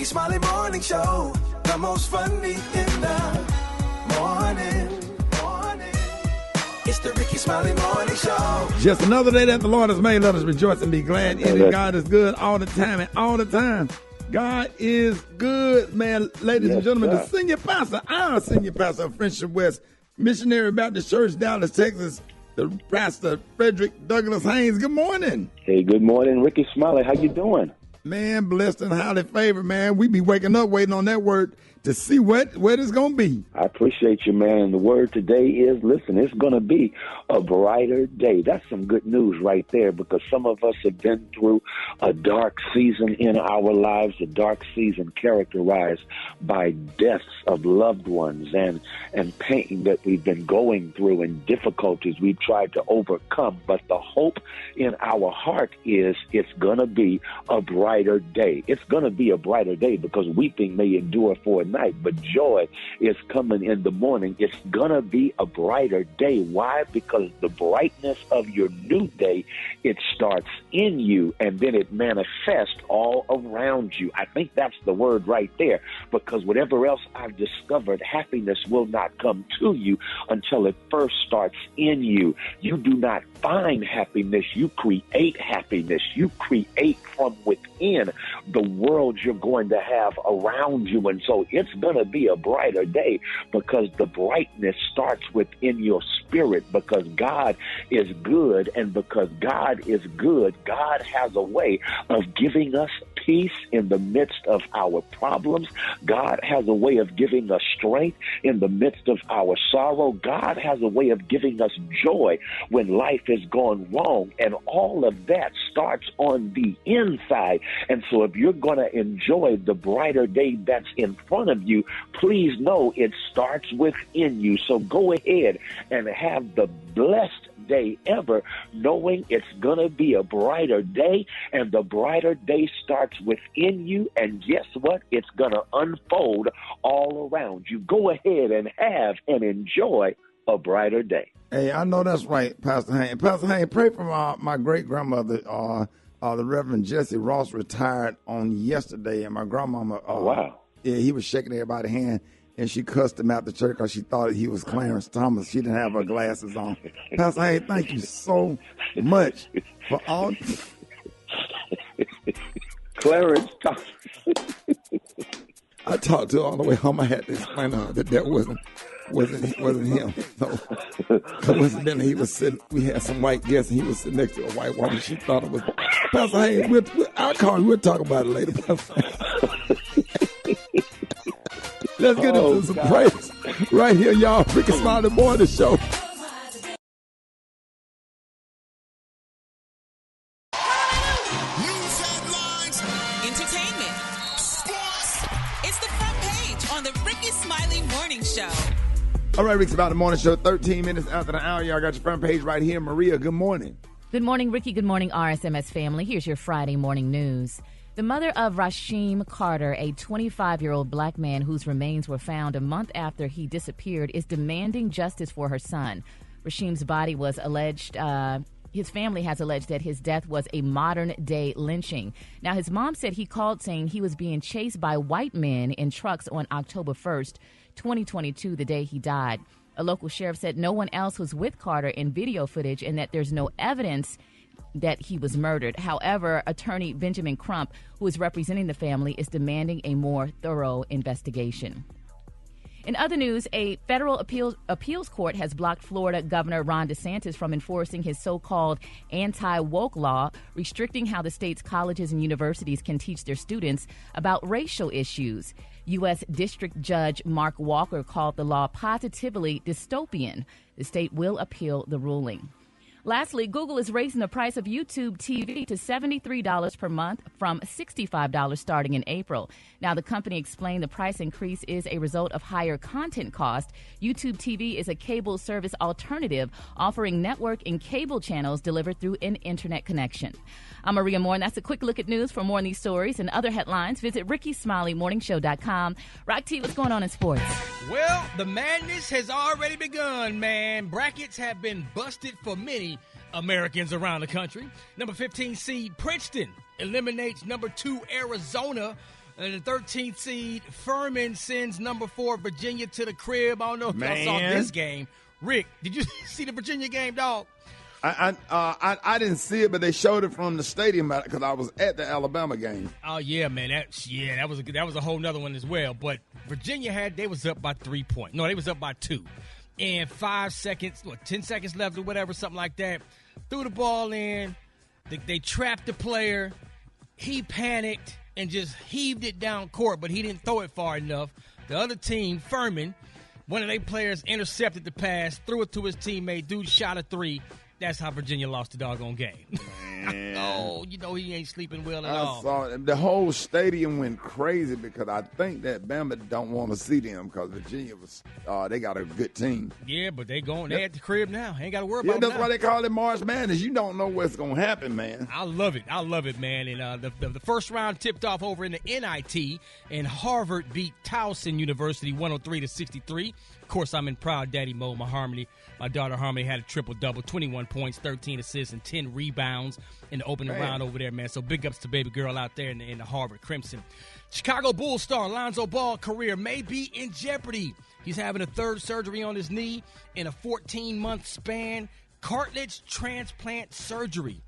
Rickey Smiley Morning Show, the most funny in the morning. It's the Rickey Smiley Morning Show. Just another day that the Lord has made. Let us rejoice and be glad in it. God is good all the time and all the time. God is good, man. Ladies and gentlemen, the senior pastor, our senior pastor of Friendship West Missionary Baptist Church, Dallas, Texas, the pastor Frederick Douglas Haynes. Good morning. Hey, good morning, Rickey Smiley. How you doing? Man, blessed and highly favored, man. We be waking up waiting on that word to see what it's going to be. I appreciate you, man. The word today is, listen, it's going to be a brighter day. That's some good news right there, because some of us have been through a dark season in our lives, a dark season characterized by deaths of loved ones and pain that we've been going through and difficulties we've tried to overcome. But the hope in our heart is it's going to be a brighter day. It's going to be a brighter day because weeping may endure for a night, but joy is coming in the morning. It's gonna be a brighter day. Why? Because the brightness of your new day, it starts in you and then it manifests all around you. I think that's the word right there, because whatever else I've discovered, happiness will not come to you until it first starts in you. You do not find happiness, you create happiness. You create from within the world you're going to have around you. And so it's going to be a brighter day because the brightness starts within your spirit, because God is good. And because God is good, God has a way of giving us peace in the midst of our problems. God has a way of giving us strength in the midst of our sorrow. God has a way of giving us joy when life has gone wrong. And all of that starts on the inside. And so if you're going to enjoy the brighter day that's in front of you, please know it starts within you. So go ahead and have the blessed day ever, knowing it's going to be a brighter day, and the brighter day starts within you. And guess what? It's going to unfold all around you. Go ahead and have and enjoy a brighter day. Hey, I know that's right, Pastor Haynes. Pastor Haynes, pray for my great-grandmother, the Reverend Jesse Ross, retired on yesterday, and my grandmama, wow. Yeah, he was shaking everybody's hand, and she cussed him out the church because she thought he was Clarence Thomas. She didn't have her glasses on. Pastor Haynes, thank you so much for all. Clarence Thomas. I talked to her all the way home. I had to explain to her that wasn't him. So, coincidentally, he was sitting. We had some white guests, and he was sitting next to a white woman. She thought it was Pastor Haynes. I'll call you. We'll talk about it later, Pastor Haynes. Let's get into some praise right here, y'all. Rickey Smiley Morning Show. News headlines, entertainment, sports. It's the front page on the Rickey Smiley Morning Show. All right, Rickey Smiley Morning Show. 13 minutes after the hour, y'all got your front page right here. Maria, good morning. Good morning, Rickey. Good morning, RSMS family. Here's your Friday morning news. The mother of Rasheem Carter, a 25-year-old black man whose remains were found a month after he disappeared, is demanding justice for her son. Rasheem's body was alleged, his family has alleged that his death was a modern-day lynching. Now, his mom said he called saying he was being chased by white men in trucks on October 1st, 2022, the day he died. A local sheriff said no one else was with Carter in video footage and that there's no evidence that he was murdered. However, attorney Benjamin Crump, who is representing the family, is demanding a more thorough investigation. In other news, a federal appeals court has blocked Florida Governor Ron DeSantis from enforcing his so-called anti-woke law, restricting how the state's colleges and universities can teach their students about racial issues. U.S. District Judge Mark Walker called the law positively dystopian. The state will appeal the ruling. Lastly, Google is raising the price of YouTube TV to $73 per month from $65 starting in April. Now, the company explained the price increase is a result of higher content cost. YouTube TV is a cable service alternative offering network and cable channels delivered through an internet connection. I'm Maria Moore, and that's a quick look at news. For more on these stories and other headlines, visit RickeySmileyMorningShow.com. Rock T, what's going on in sports? Well, the madness has already begun, man. Brackets have been busted for many Americans around the country. Number 15 seed Princeton eliminates number 2 Arizona the 13th seed, Furman sends number 4 Virginia to the crib. I don't know if y'all saw this game. Rick, did you see the Virginia game, dog? I didn't see it, but they showed it from the stadium because I was at the Alabama game. Oh yeah, man, that was a whole nother one as well. But Virginia they was up by 3 points. No, they was up by 2, and 5 seconds, 10 seconds left or whatever, something like that. Threw the ball in. They trapped the player. He panicked and just heaved it down court, but he didn't throw it far enough. The other team, Furman, one of their players intercepted the pass, threw it to his teammate. Dude shot a 3. That's how Virginia lost the doggone game. Oh, he ain't sleeping well at all. I saw it. The whole stadium went crazy because I think that Bama don't want to see them because Virginia they got a good team. Yeah, but they at the crib now. Ain't got to worry about it. Yeah, that's why they call it March Madness. You don't know what's going to happen, man. I love it, man. And the first round tipped off over in the NIT, and Harvard beat Towson University 103-63. Of course, I'm in proud daddy mode. My daughter Harmony had a triple-double, 21 points, 13 assists, and 10 rebounds in the opening round over there, man. So big ups to baby girl out there in the Harvard Crimson. Chicago Bulls star Lonzo Ball career may be in jeopardy. He's having a 3rd surgery on his knee in a 14-month span, cartilage transplant surgery.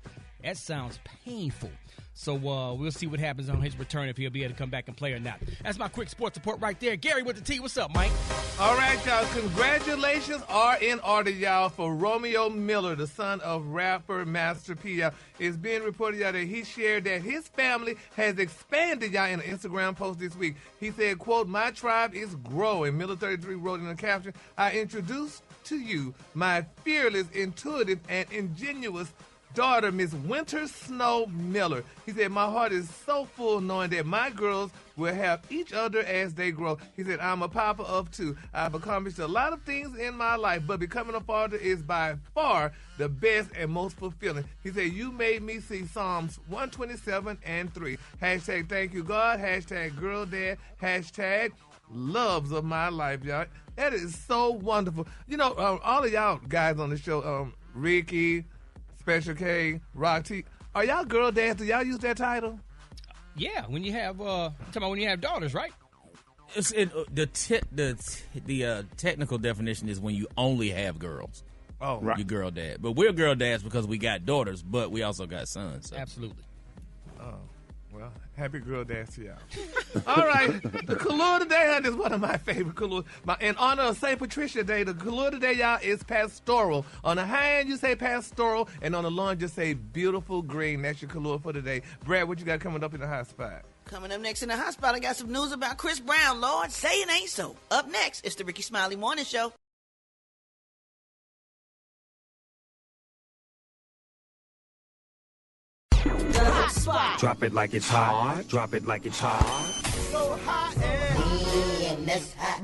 That sounds painful. So we'll see what happens on his return, if he'll be able to come back and play or not. That's my quick sports report right there. Gary with the T. What's up, Mike? All right, y'all. Congratulations are in order, y'all, for Romeo Miller, the son of rapper Master P. Y'all. It's being reported, y'all, that he shared that his family has expanded, y'all, in an Instagram post this week. He said, quote, "My tribe is growing." Miller 33 wrote in the caption, "I introduce to you my fearless, intuitive, and ingenuous daughter, Miss Winter Snow Miller." He said, "My heart is so full knowing that my girls will have each other as they grow." He said, "I'm a papa of 2. I've accomplished a lot of things in my life, but becoming a father is by far the best and most fulfilling." He said, "You made me see Psalms 127-3. Hashtag thank you, God. Hashtag girl dad. Hashtag loves of my life," y'all. That is so wonderful. All of y'all guys on the show, Ricky, Special K, Rock T, are y'all girl dads? Do y'all use that title? Yeah, when you have when you have daughters, right? The technical definition is when you only have girls. Oh, right. You're girl dad. But we're girl dads because we got daughters, but we also got sons. So. Absolutely. Oh, well, happy girl dads to y'all. All right, the Kahlua today, honey, is one of my favorite Kahlua. In honor of St. Patricia Day, the Kahlua today, y'all, is pastoral. On the high end, you say pastoral, and on the low end, just say beautiful green. That's your Kahlua for today. Brad, what you got coming up in the hot spot? Coming up next in the hot spot, I got some news about Chris Brown. Lord, say it ain't so. Up next, it's the Rickey Smiley Morning Show. Drop it like it's hot. Drop it like it's hot. So hot and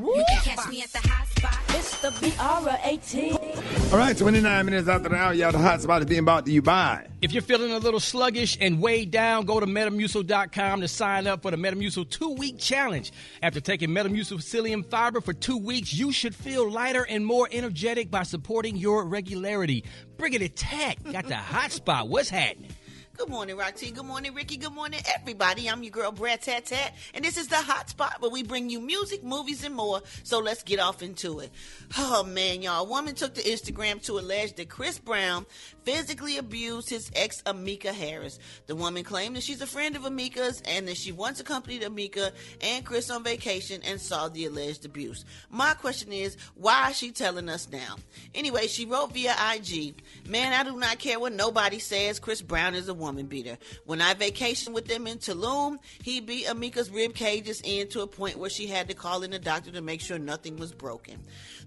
you can catch me at the hot spot. It's the BR18. All right, 29 minutes after the hour, y'all, the hot spot is being brought to you by. If you're feeling a little sluggish and weighed down, go to Metamucil.com to sign up for the Metamucil 2-week challenge. After taking Metamucil psyllium fiber for 2 weeks, you should feel lighter and more energetic by supporting your regularity. Brigitte Tech got the hot spot. What's happening? Good morning, Roxy. Good morning, Ricky. Good morning, everybody. I'm your girl, Brad Tat Tat, and this is the hot spot where we bring you music, movies, and more. So let's get off into it. Oh, man, y'all. A woman took to Instagram to allege that Chris Brown physically abused his ex, Amika Harris. The woman claimed that she's a friend of Amika's and that she once accompanied Amika and Chris on vacation and saw the alleged abuse. My question is, why is she telling us now? Anyway, she wrote via IG, "Man, I do not care what nobody says. Chris Brown is a woman beater. When I vacationed with them in Tulum, he beat Amika's rib cages in to a point where she had to call in a doctor to make sure nothing was broken."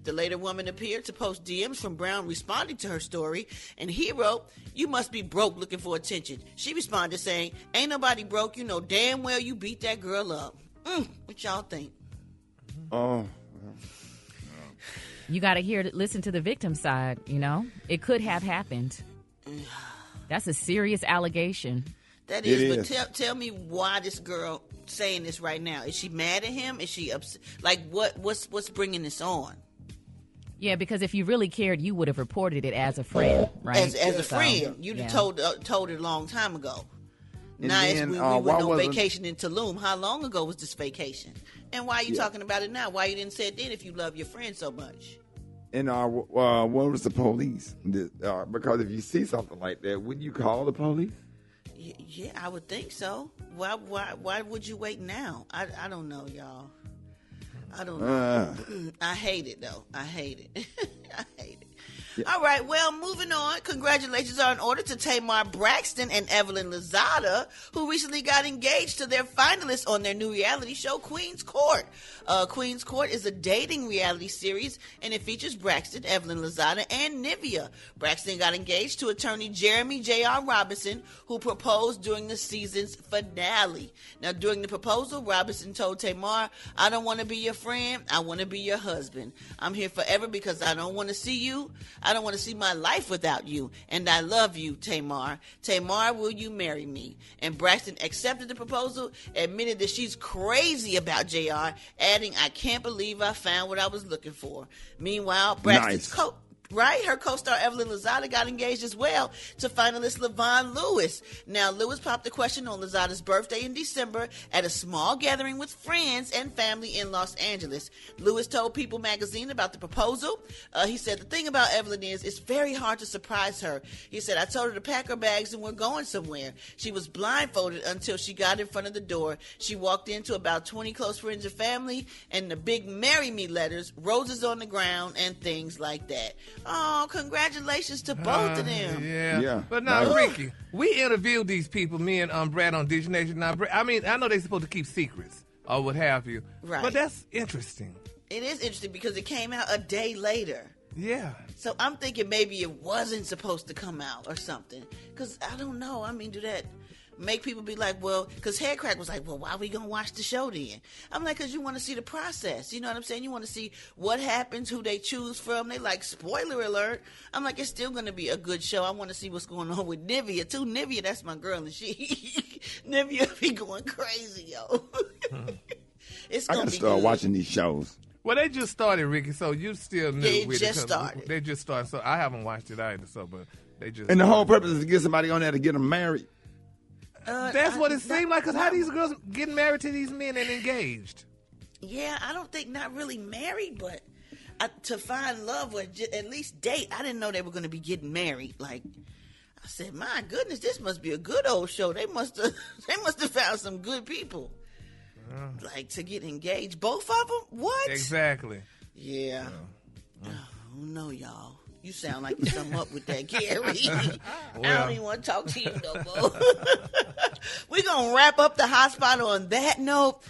The later woman appeared to post DMs from Brown responding to her story, and he wrote, "You must be broke looking for attention." She responded saying, "Ain't nobody broke. You know damn well you beat that girl up." What y'all think? Oh. You got to listen to the victim side, It could have happened. That's a serious allegation. That is, but tell me why this girl saying this right now. Is she mad at him? Is she upset? Like, what's bringing this on? Yeah, because if you really cared, you would have reported it as a friend, right? As a friend. You'd have told it a long time ago. And now, then, we why went on wasn't- vacation in Tulum. How long ago was this vacation? And why are you talking about it now? Why you didn't say it then if you love your friend so much? And what was the police? Because if you see something like that, wouldn't you call the police? Yeah, I would think so. Why would you wait now? I don't know, y'all. I don't know. I hate it, though. I hate it. I hate it. Yeah. All right, well, moving on. Congratulations are in order to Tamar Braxton and Evelyn Lozada, who recently got engaged to their finalists on their new reality show, Queen's Court. Queen's Court is a dating reality series, and it features Braxton, Evelyn Lozada, and Nivea. Braxton got engaged to attorney Jeremy J.R. Robinson, who proposed during the season's finale. Now, during the proposal, Robinson told Tamar, "I don't want to be your friend. I want to be your husband. I'm here forever because I don't want to see you. I don't want to see my life without you, and I love you, Tamar. Tamar, will you marry me?" And Braxton accepted the proposal, admitted that she's crazy about JR, adding, "I can't believe I found what I was looking for." Meanwhile, Braxton's her co-star Evelyn Lozada got engaged as well to finalist Levon Lewis. Now, Lewis popped the question on Lozada's birthday in December at a small gathering with friends and family in Los Angeles. Lewis told People magazine about the proposal. He said, "The thing about Evelyn is it's very hard to surprise her." He said, "I told her to pack her bags and we're going somewhere. She was blindfolded until she got in front of the door. She walked into about 20 close friends and family and the big marry me letters, roses on the ground, and things like that." Oh, congratulations to both of them. Yeah. But now, Ricky, we interviewed these people, me and Brad on Dish Nation. Now, I mean, I know they're supposed to keep secrets or what have you. Right. But that's interesting. It is interesting because it came out a day later. Yeah. So I'm thinking maybe it wasn't supposed to come out or something. Because I don't know. I mean, do that make people be like, well, because Headcrack was like, well, why are we going to watch the show then? I'm like, because you want to see the process. You know what I'm saying? You want to see what happens, who they choose from. They like, spoiler alert. I'm like, it's still going to be a good show. I want to see what's going on with Nivea, too. Nivea, that's my girl, and Nivea be going crazy, yo. It's gonna I got to be start good. watching these shows. Well, they just started, Ricky, so you still new They with just it. started. They just started, so I haven't watched it either, so, but they just And the started. whole purpose is to get somebody on there to get them married. That's what it seemed like, because how these girls getting married to these men and engaged? Yeah, I don't think not really married, but to find love or at least date. I didn't know they were going to be getting married. Like, I said, my goodness, this must be a good old show. They must have found some good people. Like, to get engaged. Both of them? What? Exactly. Yeah. Oh, no, y'all. You sound like you something up with that, Gary. I don't even want to talk to you no more. We're going to wrap up the hot spot on that note.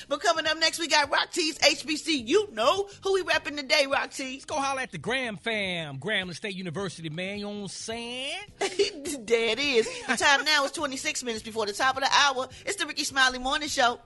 But coming up next, we got Rock T's HBC. You know who we repping today, Rock T. Let's go holler at the Graham fam. Grambling State University, man. You know what I'm saying? There it is. The time now is 26 minutes before the top of the hour. It's the Rickey Smiley Morning Show.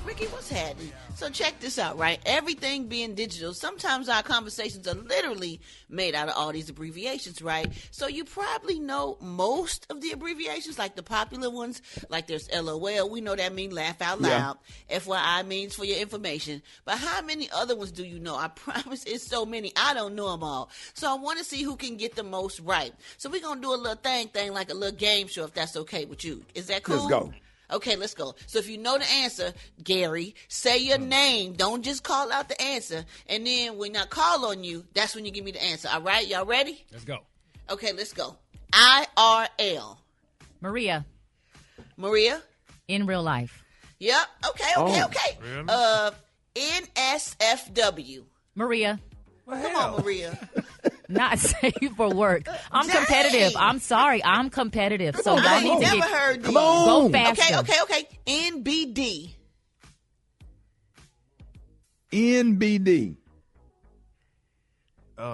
Ricky, what's happening? So check this out, right? Everything being digital, sometimes our conversations are literally made out of all these abbreviations, right? So you probably know most of the abbreviations, like the popular ones, like there's LOL. We know that means laugh out loud. Yeah. FYI means for your information. But how many other ones do you know? I promise it's so many. I don't know them all. So I want to see who can get the most right. So we're going to do a little thing like a little game show, if that's okay with you. Is that cool? Let's go. Okay, let's go. So if you know the answer, Gary, say your name. Don't just call out the answer. And then when I call on you, that's when you give me the answer. All right? Y'all ready? Let's go. Okay, let's go. IRL. Maria. Maria? In real life. Yep. Okay. Really? NSFW. Maria. Come on, Maria. Not safe for work. I'm competitive. I'm sorry. I'm competitive. So y'all need to heard these. Go faster. Okay. NBD. NBD.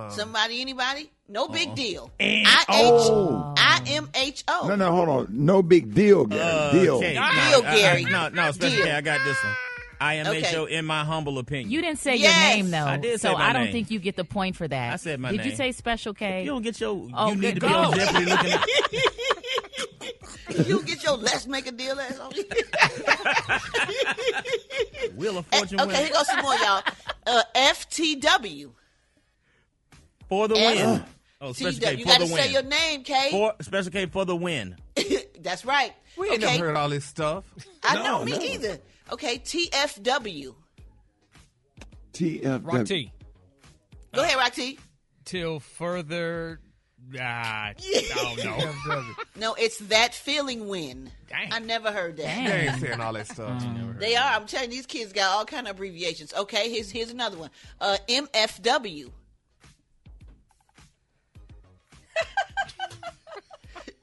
Somebody, anybody? No big deal. IMHO. No, hold on. No big deal, Gary. Deal. Okay. Deal, Gary. No, Special Deal. K, I got this one. IMHO, in my humble opinion. You didn't say Yes. your name, though. I did say so my I don't name. think you get the point for that. I said my Did name. you say Special K? You don't get your. Oh, you need to go. be on Jeopardy looking at. You get your let's make a deal ass on. Wheel of Fortune Okay, winner. here goes some more, y'all. FTW. For the win. Oh, Special K You for got the to win. say your name, Kay. Special K for the win. That's right. We ain't never heard all this stuff. I know, me either. Okay, TFW. TFW. Rock T. Go ahead, Rock T. Till further. I don't know. No, it's that feeling win. Dang. I never heard that. They ain't saying all that stuff. They are. I'm telling you, these kids got all kind of abbreviations. Okay, here's another one. MFW.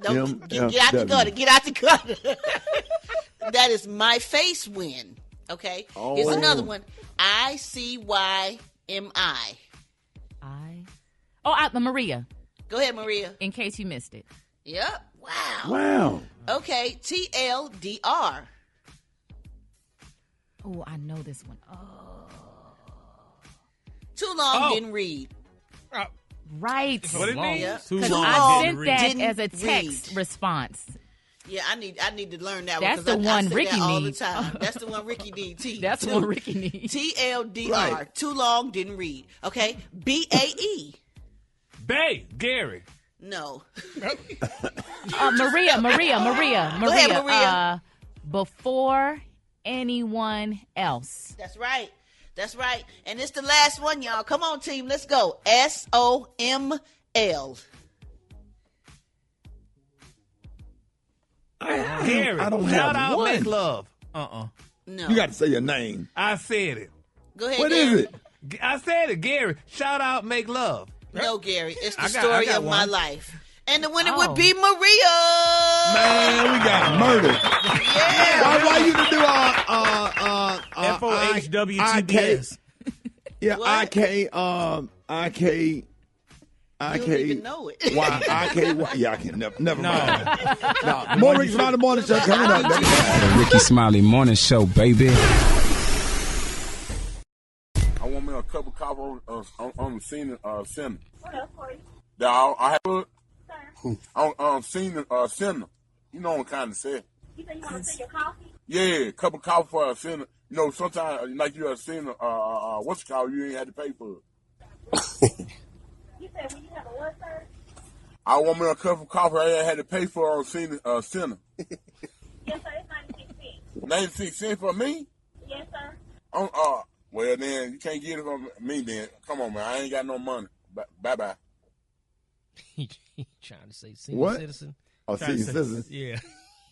Get out the gutter. Get out the gutter. That is my face win. Okay. Oh. Here's another one. ICYMI. Maria. Go ahead, Maria. In case you missed it. Yep. Wow. Wow. Okay. TLDR. Oh, I know this one. Oh. Too long, didn't read. Right. What it mean? Yeah. Too 'Cause long, I didn't sent read. that Didn't as a text read. response. Yeah, I need to learn that That's one. the one Ricky I say that all the needs. time. That's the one Ricky needs. That's the one Ricky needs. TLDR. Right. Too long, didn't read. Okay. BAE. Bay, Gary. No. Maria. Go ahead, Maria. Before anyone else. That's right. And it's the last one, y'all. Come on, team. Let's go. SOML. Gary. I don't Shout have out, one. make love. No. You got to say your name. I said it. Go ahead, What Gary. is it? I said it, Gary. Shout out, make love. No, Gary. It's the I got story of my one. life. And the winner Oh. would be Maria. Man, we got murdered. Yeah. Why you to do FOHWTBS. Yeah, What? IK. You don't even know it. Why? IK. Yeah, I can never No. mind. No. More Rickey Smiley Morning Show coming up. The Rickey Smiley Morning Show, baby. I want me a cup of coffee on the scene center. What else for you? I have on scene center. You know what I'm kind of saying. You think you want to send your coffee? Yeah, cup of coffee for a center. You know, sometimes like you have seen what's it called? You ain't had to pay for it. You said when you have a what, sir? I want me a cup of coffee. I had to pay for on scene center. Yes, sir. It's 96 cents. 96 cents for me? Yes, sir. Well then you can't get it from me then. Come on, man. I ain't got no money. Bye bye. He trying to say senior What? citizen. Oh, Trying to senior say- citizen. Yeah.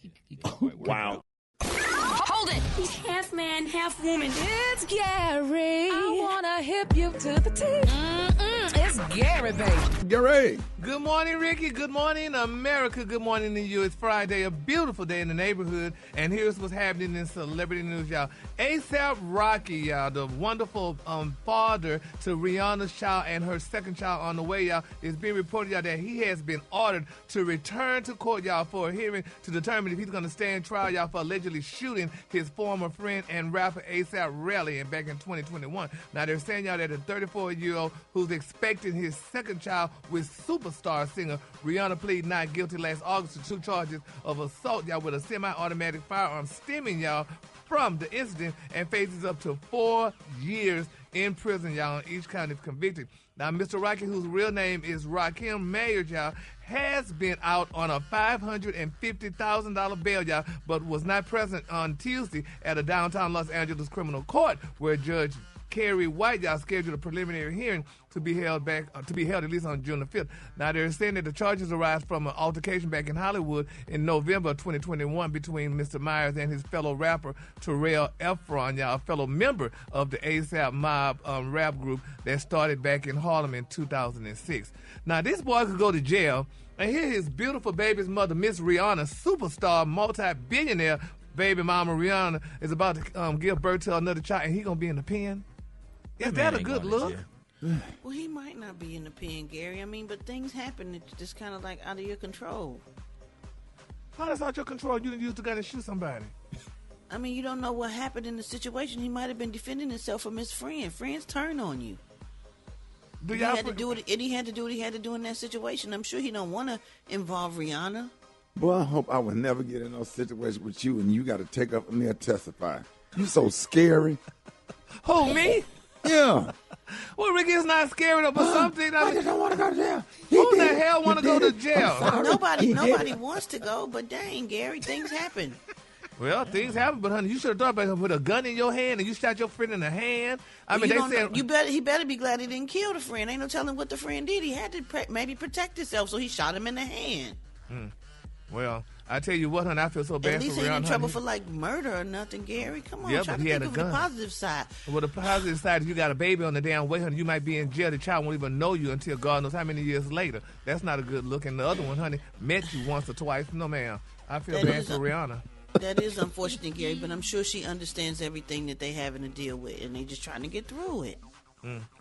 He can't quite work it Wow. out. Hold it. He's half man, half woman. It's Gary. I wanna hip you to the teeth. It's Gary, baby. Gary. Good morning, Ricky. Good morning, America. Good morning to you. It's Friday, a beautiful day in the neighborhood. And here's what's happening in celebrity news, y'all. A$AP Rocky, y'all, the wonderful father to Rihanna's child and her second child on the way, y'all, is being reported, y'all, that he has been ordered to return to court, y'all, for a hearing to determine if he's going to stand trial, y'all, for allegedly shooting his former friend and rapper A$AP Rocky back in 2021. Now, they're saying, y'all, that the 34-year-old who's expecting his second child with superstar singer Rihanna pleaded not guilty last August to 2 charges of assault, y'all, with a semi-automatic firearm stemming, y'all, from the incident, and faces up to 4 years in prison, y'all, on each count if convicted. Now, Mr. Rocky, whose real name is Rakim Mayer, y'all, has been out on a $550,000 bail, y'all, but was not present on Tuesday at a downtown Los Angeles criminal court where Judge Kerry White, y'all, scheduled a preliminary hearing to be held at least on June the 5th. Now, they're saying that the charges arise from an altercation back in Hollywood in November of 2021 between Mr. Myers and his fellow rapper Terrell Efron, y'all, a fellow member of the A$AP Mob rap group that started back in Harlem in 2006. Now, this boy could go to jail, and here his beautiful baby's mother, Miss Rihanna, superstar, multi-billionaire baby mama Rihanna, is about to give birth to another child, and he going to be in the pen? Is that a good look? Well, he might not be in the pen, Gary. I mean, but things happen that's just kind of like out of your control. How that's out your control? You didn't use the gun to shoot somebody. I mean, you don't know what happened in the situation. He might have been defending himself from his friend. Friends turn on you. He had to do what he had to do in that situation. I'm sure he don't want to involve Rihanna. Boy, I hope I will never get in no situation with you and you got to take up for me or testify. You so scary. Who, me? Yeah. Well, Ricky, it's not scary though, but something. I just don't want to go to jail. Who the hell want to go to jail? Nobody wants to go, but dang, Gary, things happen. Well, things happen, but honey, you should have thought about it. Put a gun in your hand and you shot your friend in the hand. I mean, he better be glad he didn't kill the friend. Ain't no telling what the friend did. He had to maybe protect himself, so he shot him in the hand. Well, I tell you what, honey, I feel so bad for Rihanna. At least he ain't in trouble for like murder or nothing, Gary. Come on, try to think of the positive side. Well, the positive side is you got a baby on the damn way, honey. You might be in jail. The child won't even know you until God knows how many years later. That's not a good look. And the other one, honey, met you once or twice. No, ma'am. I feel bad for Rihanna. That is unfortunate, Gary, but I'm sure she understands everything that they having to deal with, and they just trying to get through it.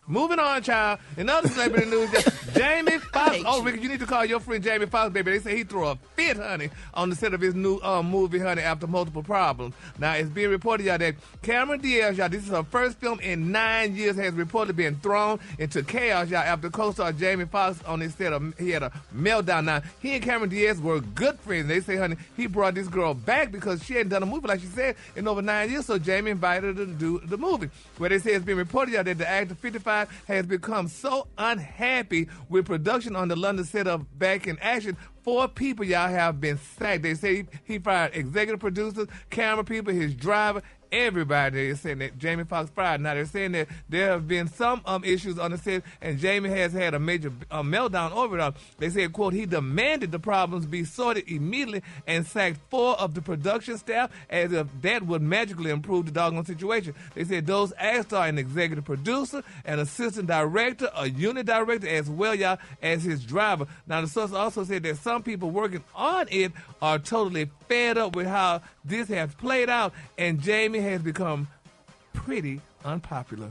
Moving on, child. In other celebrity news, Jamie Foxx. Oh, Ricky, you need to call your friend Jamie Foxx, baby. They say he threw a fit, honey, on the set of his new movie, honey, after multiple problems. Now, it's being reported, y'all, that Cameron Diaz, y'all, this is her first film in 9 years, has reportedly been thrown into chaos, y'all, after co-star Jamie Foxx on his set, he had a meltdown. Now, he and Cameron Diaz were good friends. They say, honey, he brought this girl back because she hadn't done a movie, like she said, in over 9 years, so Jamie invited her to do the movie. Where they say it's been reported, y'all, that the actor 55 has become so unhappy with production on the London set of Back in Action. 4 people, y'all, have been sacked. They say he fired executive producers, camera people, his driver, everybody. They're saying that Jamie Foxx fired. Now, they're saying that there have been some issues on the set, and Jamie has had a major meltdown over it. They said, quote, he demanded the problems be sorted immediately and sacked 4 of the production staff as if that would magically improve the doggone situation. They said those acts are an executive producer, an assistant director, a unit director, as well, y'all, as his driver. Now, the source also said that some people working on it are totally fed up with how this has played out, and Jamie has become pretty unpopular.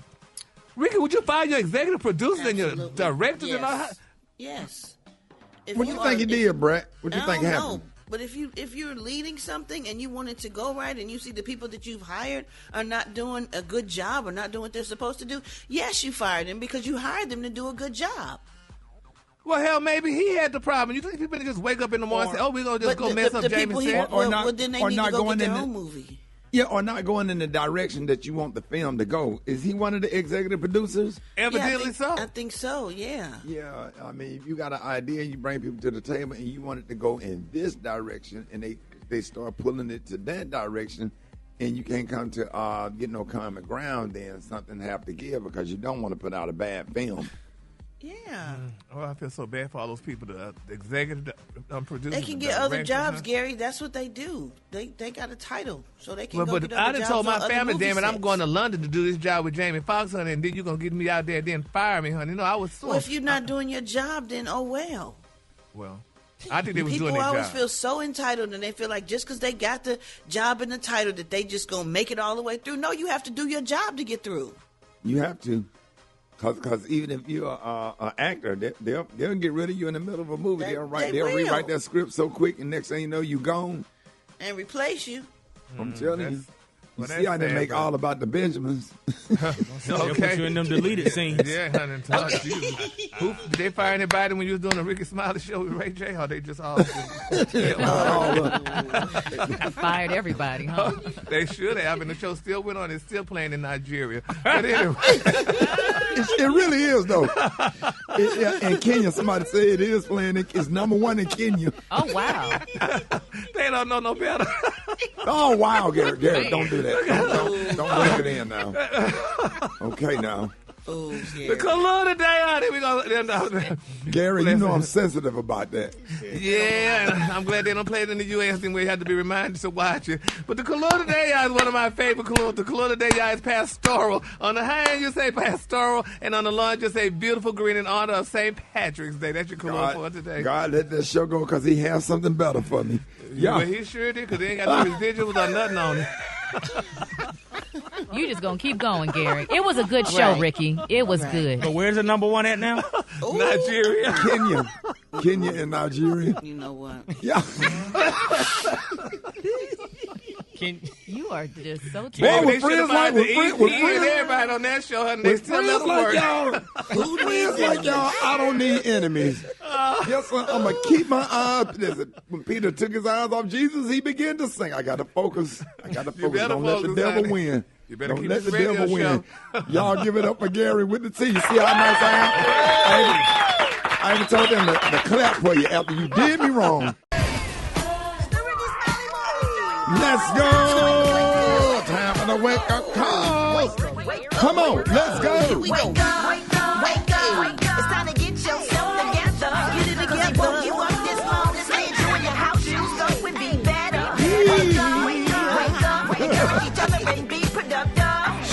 Ricky, would you fire your executive producers and your directors and all that? Yes. What do you think he did, Brett? What do you think happened? But if you're leading something and you want it to go right, and you see the people that you've hired are not doing a good job or not doing what they're supposed to do, yes, you fired them because you hired them to do a good job. Well, hell, maybe he had the problem. You think people just wake up in the morning and say, "Oh, we're gonna just go mess up Jamie's set," or then they need to go get their own movie. Yeah, or not going in the direction that you want the film to go. Is he one of the executive producers? Evidently so. I think so, yeah. Yeah, I mean, if you got an idea, you bring people to the table, and you want it to go in this direction, and they start pulling it to that direction, and you can't come to get no common ground, then something have to give because you don't want to put out a bad film. Yeah. Oh, I feel so bad for all those people, the executive producers. They can get other jobs, Gary. That's what they do. They got a title, so they can go get other jobs. But I done told my family, damn it, I'm going to London to do this job with Jamie Foxx, honey, and then you're going to get me out there and then fire me, honey. No, I was so... Well, if you're not doing your job, then oh well. Well, I think they was doing their job. People always feel so entitled, and they feel like just because they got the job and the title that they just going to make it all the way through. No, you have to do your job to get through. You have to. Because even if you're an actor, they'll get rid of you in the middle of a movie. They'll rewrite that script so quick, and next thing you know, you gone. And replace you. I'm telling you. You see how they make all about the Benjamins. They'll put you in them deleted scenes. Yeah, honey. Did they fire anybody when you was doing the Rickey Smiley show with Ray J? Or they just all... Fired everybody, huh? They should have. And the show still went on. It's still playing in Nigeria. But anyway. It really is, though. In Kenya, somebody said it is playing. It's #1 in Kenya. Oh, wow. They don't know no better. Oh, wow, Gary, don't do that. Don't break it in now. Okay, now. Oh, the color today, honey. We gonna, Gary, you know I'm sensitive about that. Yeah, and I'm glad they don't play it in the U.S. and we had to be reminded to watch it. But the color today, y'all, is one of my favorite colors. The color today, y'all, is pastoral. On the high end, you say pastoral, and on the lawn, you say beautiful green in honor of St. Patrick's Day. That's your color for today. God, let that show go because he has something better for me. Yeah, well, he sure did because he ain't got no residuals or nothing on it. You just gonna keep going, Gary. It was a good show, Ricky. It was good. But where's the #1 at now? Nigeria. Kenya and Nigeria. You know what? Yeah. You are just so terrible. They should have fired everybody on that show, and they still let them work. Friends like y'all, I don't need enemies. Yes, sir, I'm going to keep my eyes. When Peter took his eyes off Jesus, he began to sing. I got to focus. Don't let the devil win. You better Don't keep let this the radio devil show. win. Y'all give it up for Gary with the T. You see how nice I am? I even told them to clap for you after you did me wrong. Let's go. Time for the wake-up call. Come on, let's go. Wake up, wake up, wake up. It's time to get yourself together. Get it together. Woke you up this morning, stayed you in your house. Shoes up would be better. Wake up, wake up, wake up. Encourage each other and be productive.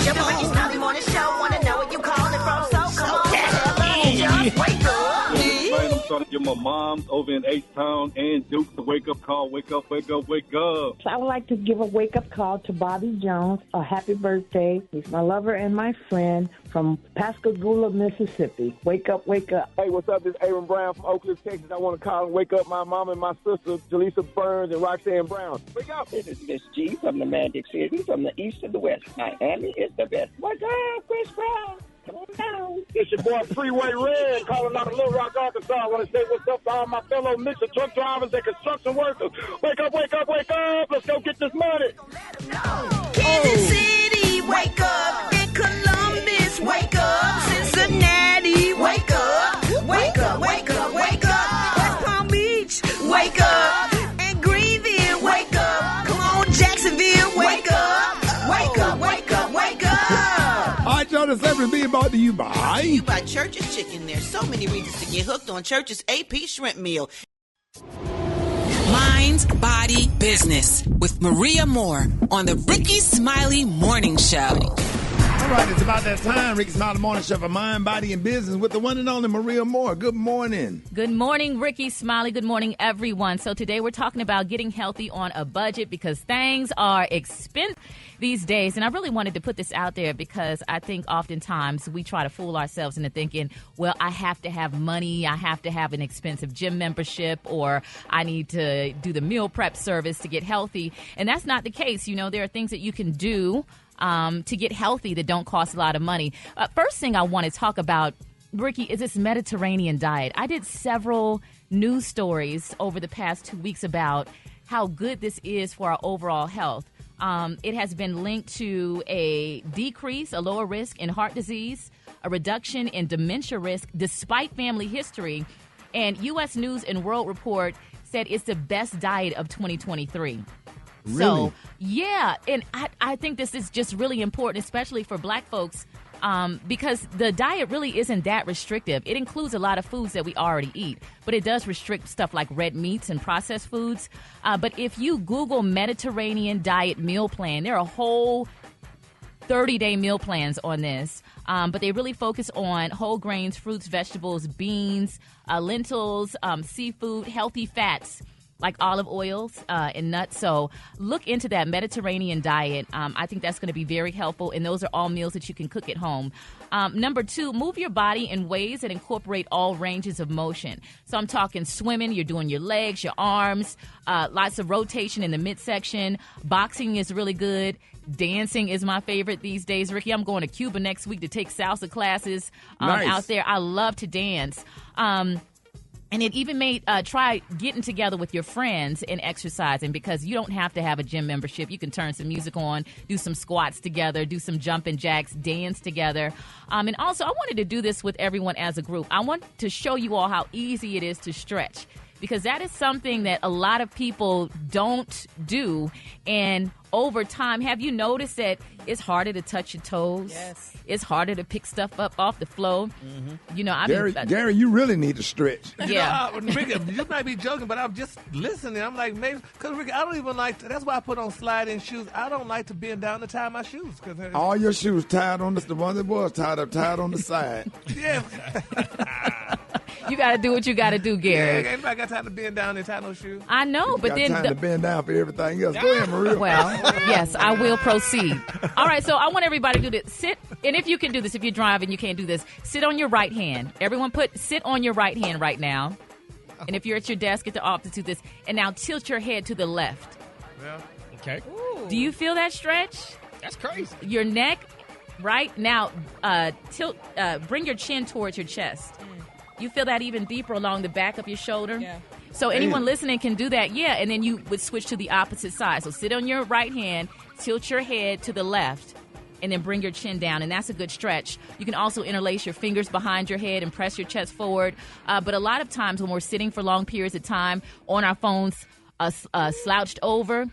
The Rickey Smiley Morning Show. Wanna know where you calling from? So come on, tell us. Just wake up. Man, I'm trying to give my mom over in H-Town and Duke the wake-up call. Wake up, wake up, wake up. I would like to give a wake-up call to Bobby Jones. A happy birthday. He's my lover and my friend from Pascagoula, Mississippi. Wake up, wake up. Hey, what's up? This is Aaron Brown from Oak Cliff, Texas. I want to call and wake up my mom and my sister, Jaleesa Burns and Roxanne Brown. Wake up. This is Miss G from the Magic City, from the east to the west. Miami is the best. Wake up, Chris Brown. Come on down. It's your boy Freeway Red calling out of Little Rock, Arkansas. I want to say what's up to all my fellow Mr. truck drivers and construction workers. Wake up, wake up, wake up. Let's go get this money. Kansas City, wake up. In Columbus, wake up. Cincinnati, wake up. Wake up, wake up, wake up. West Palm Beach, wake up. And Greenville, wake up. Come on, Jacksonville, wake up. Wake up, wake up, wake up. All right, y'all, this episode be brought to you by... You buy Church's Chicken. There's so many reasons to get hooked on Church's AP shrimp meal. Mind, Body, Business with Maria Moore on the Rickey Smiley Morning Show. All right, it's about that time. Rickey Smiley Morning Show for Mind, Body, and Business with the one and only Maria Moore. Good morning. Good morning, Rickey Smiley. Good morning, everyone. So today we're talking about getting healthy on a budget because things are expensive these days. And I really wanted to put this out there because I think oftentimes we try to fool ourselves into thinking, well, I have to have money, I have to have an expensive gym membership, or I need to do the meal prep service to get healthy. And that's not the case. You know, there are things that you can do to get healthy that don't cost a lot of money. First thing I want to talk about, Rickey, is this Mediterranean diet. I did several news stories over the past 2 weeks about how good this is for our overall health. It has been linked to a decrease, a lower risk in heart disease, a reduction in dementia risk despite family history. And U.S. News and World Report said it's the best diet of 2023. Really? So, yeah, and I think this is just really important, especially for black folks, because the diet really isn't that restrictive. It includes a lot of foods that we already eat, but it does restrict stuff like red meats and processed foods. But if you Google Mediterranean diet meal plan, there are a whole 30-day meal plans on this, but they really focus on whole grains, fruits, vegetables, beans, lentils, seafood, healthy fats, like olive oils and nuts. So look into that Mediterranean diet. I think that's going to be very helpful, and those are all meals that you can cook at home. Number 2, move your body in ways that incorporate all ranges of motion. So I'm talking swimming, you're doing your legs, your arms, lots of rotation in the midsection. Boxing is really good. Dancing is my favorite these days. Rickey, I'm going to Cuba next week to take salsa classes Nice. out there. I love to dance. And it even made try getting together with your friends and exercising, because you don't have to have a gym membership. You can turn some music on, do some squats together, do some jumping jacks, dance together. And also, I wanted to do this with everyone as a group. I want to show you all how easy it is to stretch, because that is something that a lot of people don't do. And over time, have you noticed that it's harder to touch your toes? Yes. It's harder to pick stuff up off the floor. Mm-hmm. You know, Gary, you really need to stretch. Yeah. You know, Ricky, you might be joking, but I'm just listening. I'm like, maybe, because Ricky, I don't even like to, that's why I put on sliding shoes. I don't like to bend down to tie my shoes. All your shoes tied on the one that was tied up, tied on the side. Yeah. You got to do what you got to do, Gary. Yeah, anybody got time to bend down and tie no shoes? I know, but got then time to bend down for everything else. Go ahead, Maria. Well, yes, I will proceed. All right, so I want everybody to do this. Sit, and if you can do this, if you're driving, you can't do this. Sit on your right hand. Everyone sit on your right hand right now. And if you're at your desk at the office, do this. And now tilt your head to the left. Yeah. Okay. Ooh. Do you feel that stretch? That's crazy. Your neck, right? Now, bring your chin towards your chest. You feel that even deeper along the back of your shoulder? Yeah. So anyone listening can do that, yeah, and then you would switch to the opposite side. So sit on your right hand, tilt your head to the left, and then bring your chin down, and that's a good stretch. You can also interlace your fingers behind your head and press your chest forward. But a lot of times when we're sitting for long periods of time on our phones, slouched over,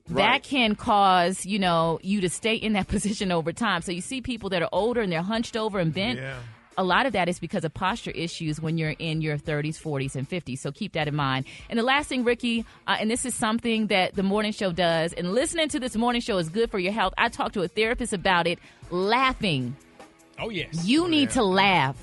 that can cause, you to stay in that position over time. So you see people that are older and they're hunched over and bent. Yeah. A lot of that is because of posture issues when you're in your 30s, 40s, and 50s. So keep that in mind. And the last thing, Ricky, and this is something that the morning show does, and listening to this morning show is good for your health. I talked to a therapist about it. Laughing. Oh, yes. You need to laugh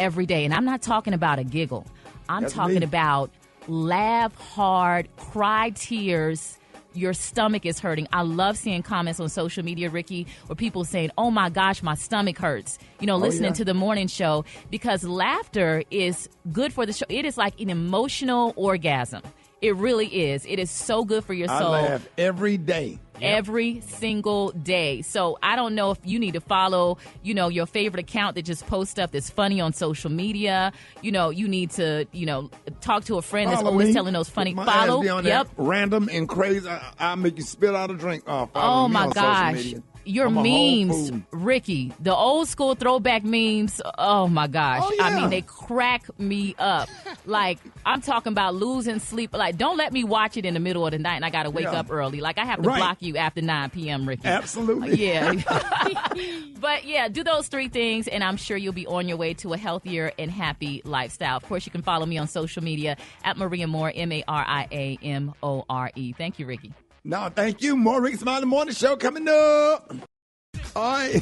every day. And I'm not talking about a giggle. I'm talking about laugh hard, cry tears. Your stomach is hurting. I love seeing comments on social media, Ricky, where people saying, oh, my gosh, my stomach hurts, listening to the morning show, because laughter is good for the show. It is like an emotional orgasm. It really is. It is so good for your soul. I laugh every day. Every single day. So I don't know if you need to follow, your favorite account that just posts stuff that's funny on social media. You need to, talk to a friend that's always telling those funny. Follow. That random and crazy. I'll make you spit out a drink. Oh my gosh. Your memes, Ricky, the old school throwback memes, oh my gosh. Oh, yeah. I mean, they crack me up. Like, I'm talking about losing sleep. Like, don't let me watch it in the middle of the night and I got to wake up early. Like, I have to block you after 9 p.m., Ricky. Absolutely. Yeah. But, yeah, do those three things, and I'm sure you'll be on your way to a healthier and happy lifestyle. Of course, you can follow me on social media at Maria Moore, MariaMore. Thank you, Ricky. No, thank you. More Rickey Smiley Morning Show coming up. All right.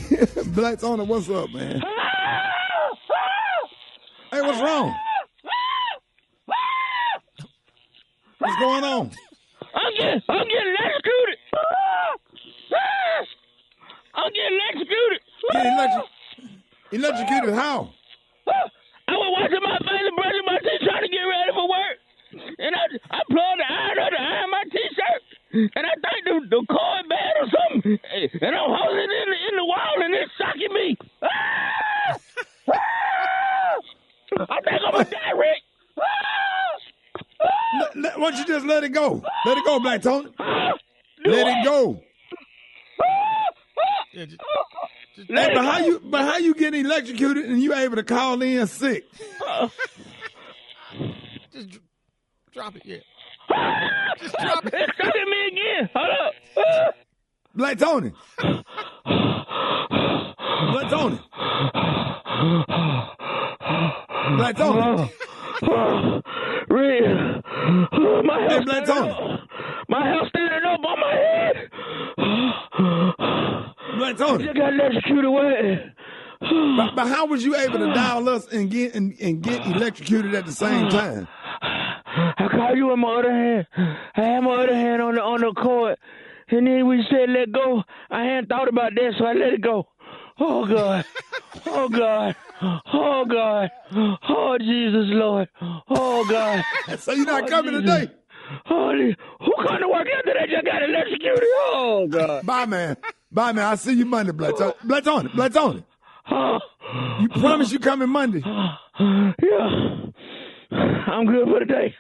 Black's on it. What's up, man? Hey, what's wrong? What's going on? I'm getting electrocuted. I'm getting electrocuted. Electrocuted how? I was washing my face and brushing my teeth trying to get ready for work. And I plugged the iron under my t-shirt. And I think the cord bad or something. And I'm holding it in the wall and it's shocking me. I think I'm going to die, Rick. Why don't you just let it go? Let it go, Black Tony. Let it go. But how you get electrocuted and you able to call in sick? Just drop it, yeah. Just drop it. It's shocking me again. Hold up. Black Tony. Black Tony. Black Tony. Rick. My hey, Black Tony. My hair standing up on my head. Black Tony. You got electrocuted away. But how was you able to dial us and get electrocuted at the same time? I called you in my other hand. I had my other hand on the cord. And then we said let go. I hadn't thought about that, so I let it go. Oh, God. Oh, God. Oh, God. Oh, Jesus, Lord. Oh, God. So you're not coming today? Oh, who come to work after that? You got electrocuted. Oh, God. Bye, man. Bye, man. I'll see you Monday, Black Tony. Black Tony. Black Tony. You promise you coming Monday? Yeah. I'm good for the day.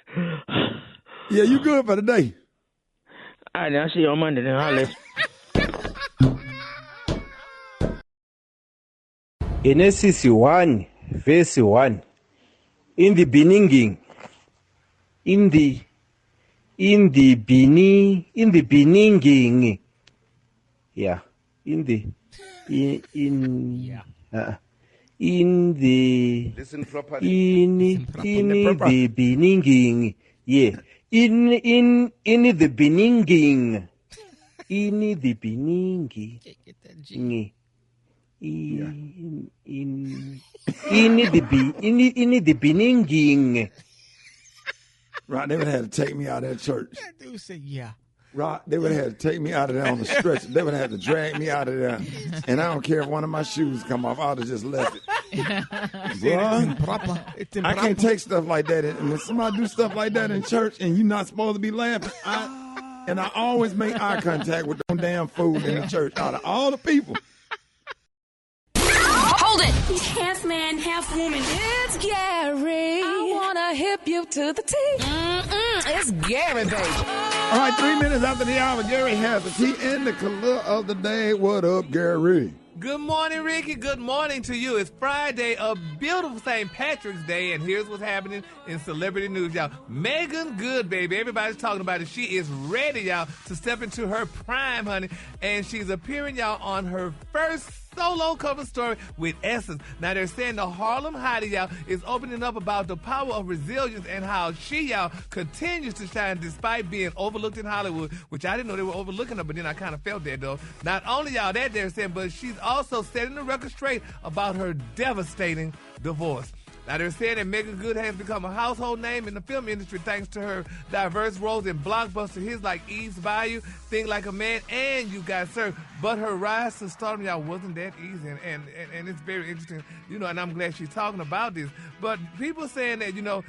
Yeah, you good for the day. All right, I'll see you on Monday then. I'll let Genesis 1, verse 1. In the beginning, in the beginning, yeah, in the Listen properly. In the beginning, yeah, in the beginning, in the beginning, in the beginning. Right, they would have had to take me out of that church. That dude said, yeah. Right, they would have had to take me out of there on the stretcher. They would have had to drag me out of there. And I don't care if one of my shoes come off. I would have just left it. I can't take stuff like that. And when somebody do stuff like that in church and you're not supposed to be laughing, I always make eye contact with them damn food in the church out of all the people. Hold it! half man, half woman. It's Gary. I wanna hip you to the T. It's Gary, baby. All right, 3 minutes after the hour, Gary has the tea and the color of the day. What up, Gary? Good morning, Ricky. Good morning to you. It's Friday, a beautiful St. Patrick's Day, and here's what's happening in celebrity news, y'all. Megan Good, baby. Everybody's talking about it. She is ready, y'all, to step into her prime, honey, and she's appearing, y'all, on her first solo cover story with Essence. Now, they're saying the Harlem Hottie, y'all, is opening up about the power of resilience and how she, y'all, continues to shine despite being overlooked in Hollywood, which I didn't know they were overlooking her, but then I kind of felt that, though. Not only, y'all, that they're saying, but she's also setting the record straight about her devastating divorce. Now, they're saying that Megan Good has become a household name in the film industry thanks to her diverse roles in blockbuster hits like Eve's Bayou, Think Like a Man, and You Got Served. But her rise to stardom, y'all, wasn't that easy, and it's very interesting, you know, and I'm glad she's talking about this. But people saying that, you know,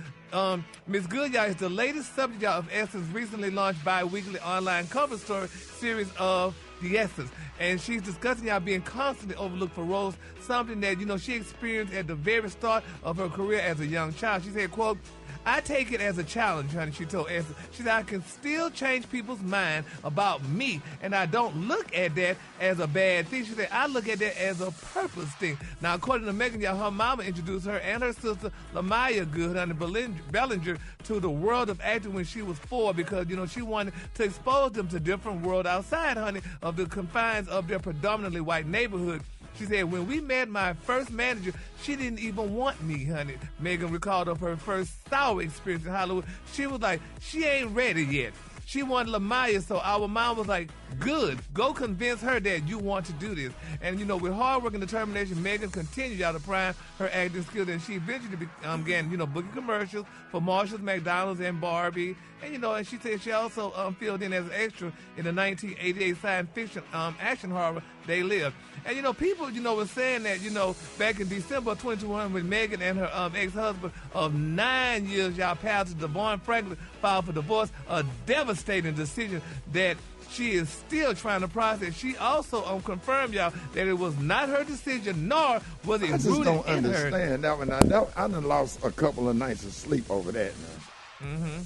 Miss Good, y'all, is the latest subject, y'all, of Essence recently launched bi-weekly online cover story series of The Essence. And she's discussing y'all being constantly overlooked for roles, something that, you know, she experienced at the very start of her career as a young child. She said, quote, I take it as a challenge, honey, she told Essence. She said, I can still change people's mind about me, and I don't look at that as a bad thing. She said, I look at that as a purpose thing. Now, according to Megan, y'all, her mama introduced her and her sister, Lamaya Good, honey, Bellinger, to the world of acting when she was 4 because, you know, she wanted to expose them to different world outside, honey, of the confines of their predominantly white neighborhood. She said, when we met my first manager, she didn't even want me, honey. Megan recalled of her first sour experience in Hollywood. She was like, she ain't ready yet. She wanted Lamaya, so our mom was like, good, go convince her that you want to do this. And, you know, with hard work and determination, Megan continued out to prime her acting skills, and she eventually began, you know, booking commercials for Marshall's, McDonald's, and Barbie. And, you know, and she said she also filled in as an extra in the 1988 science fiction action horror They Live. And, you know, people, you know, were saying that, you know, back in December of 2021 when Megan and her ex-husband of 9 years, y'all, Pastor Devon Franklin, filed for divorce, a devastating decision that she is still trying to process. She also confirmed, y'all, that it was not her decision, nor was it rooted in her. I just don't understand that one. I done lost a couple of nights of sleep over that now. Mm-hmm.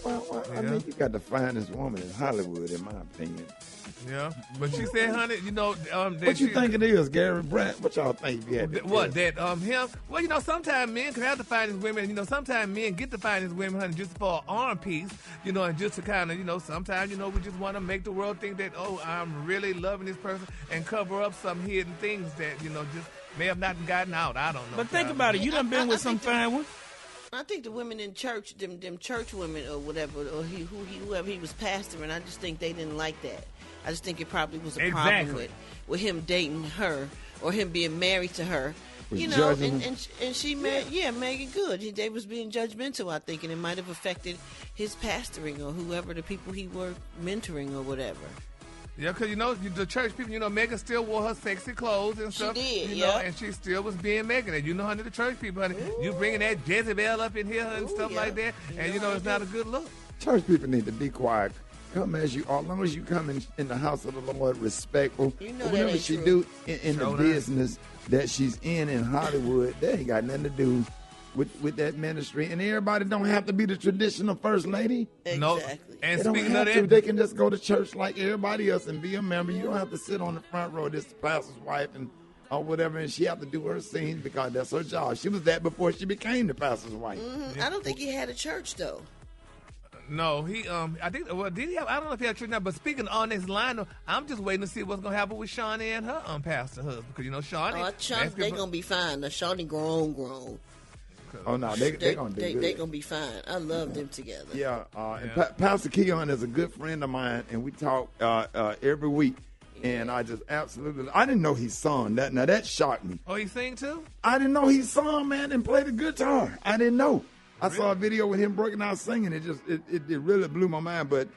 Well, I mean, you got the finest woman in Hollywood, in my opinion. Yeah, but she said, honey, you know... what you think it is, Gary Brandt? What y'all think? Him? Well, you know, sometimes men can have to find his women. You know, sometimes men get to find his women, honey, just for an arm piece, you know, and just to kind of, you know, sometimes, you know, we just want to make the world think that, oh, I'm really loving this person and cover up some hidden things that, you know, just may have not gotten out. I don't know. But think about it. You done been with some fine ones. I think the women in church, them church women or whatever, or whoever he was pastoring, I just think they didn't like that. I just think it probably was a problem with him dating her or him being married to her. You know, and she married, Megan Good. They was being judgmental, I think, and it might have affected his pastoring or whoever the people he were mentoring or whatever. Yeah, because, you know, the church people, you know, Megan still wore her sexy clothes and stuff. She did, you know, and she still was being Megan. And you know, honey, the church people, honey, you bringing that Jezebel up in here and stuff like that. And, you know, it's not a good look. Church people need to be quiet. Come as you are. As long as you come in the house of the Lord respectful. You know whatever she do in the business that she's in Hollywood, that ain't got nothing to do with that ministry. And everybody don't have to be the traditional first lady. Exactly. No. And they speaking don't have of to. that, They can just go to church like everybody else and be a member. You don't have to sit on the front row. This is the pastor's wife and or whatever, and she have to do her scenes because that's her job. She was that before she became the pastor's wife. Mm-hmm. Yeah. I don't think he had a church though. No, he I think did he have, I don't know if he had a church now, but speaking on this line, I'm just waiting to see what's gonna happen with Shawnee and her pastor husband, because you know Shawnee. They gonna be fine. Now Shawnee grown. Oh no, they gonna do good. They gonna be fine. I love them together. Yeah, and Pastor Keon is a good friend of mine, and we talk every week. And I just absolutely, I didn't know he sung that. Now that shocked me. Oh, he sing too? I didn't know he sung, man, and played the guitar. I didn't know. I saw a video with him breaking out singing. It really blew my mind. But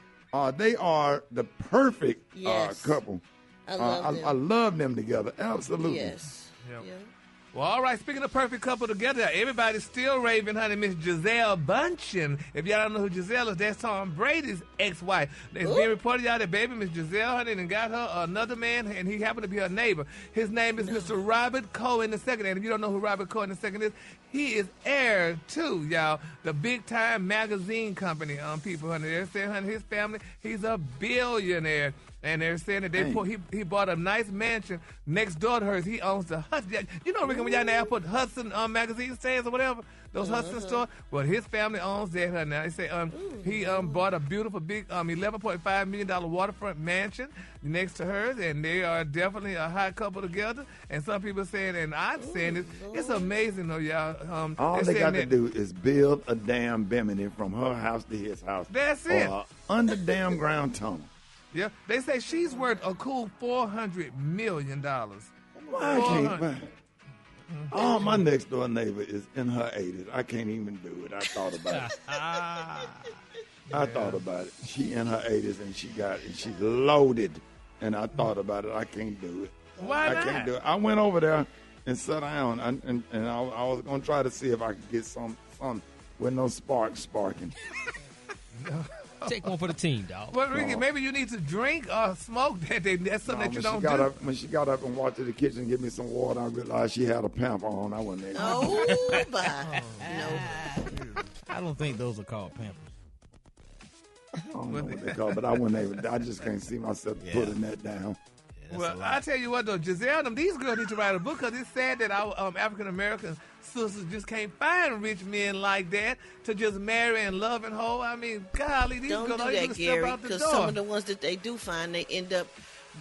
they are the perfect couple. I love them. I love them together. Absolutely. Yes. Yep. Yeah. Well, all right, speaking of perfect couple together, everybody's still raving, honey, Miss Gisele Bündchen. If y'all don't know who Gisele is, that's Tom Brady's ex-wife. It's being reported y'all that baby Miss Gisele, honey, and got her another man, and he happened to be her neighbor. His name is Mr. Robert Cohen II, and if you don't know who Robert Cohen II is, he is heir to, y'all, the big-time magazine company people, honey. They're saying, honey, his family, he's a billionaire. And they're saying that he bought a nice mansion next door to hers. He owns the Hudson. You know, Ricky, when y'all in the airport, Hudson magazine stands or whatever, those Hudson stores. Well, his family owns that. Honey. Now they say he bought a beautiful big $11.5 million waterfront mansion next to hers, and they are definitely a hot couple together. And some people are saying, and I'm saying it's amazing though, y'all. All they got to do is build a damn Bimini from her house to his house. That's it. Or under damn ground tunnel. Yeah, they say she's worth a cool $400 million. Why I can't buy? Oh, my next door neighbor is in her 80s. I can't even do it. I thought about it. I thought about it. She in her 80s and she's loaded. And I thought about it. I can't do it. Why not? I can't do it. I went over there and sat down and I was gonna try to see if I could get some with no sparking. Take one for the team, dog. Well, Ricky, maybe you need to drink or smoke that day. That's something that you don't do. When she got up and walked to the kitchen and give me some water, I realized she had a pamper on. I wasn't able to do it. No. I don't think those are called pampers. I don't know what they call, but I wasn't able. I just can't see myself putting that down. Well, I tell you what, though, Giselle, these girls need to write a book because it's sad that our African-American sisters just can't find rich men like that to just marry and love and hold. I mean, golly, these girls don't do that, Gary, because some of the ones that they do find, they end up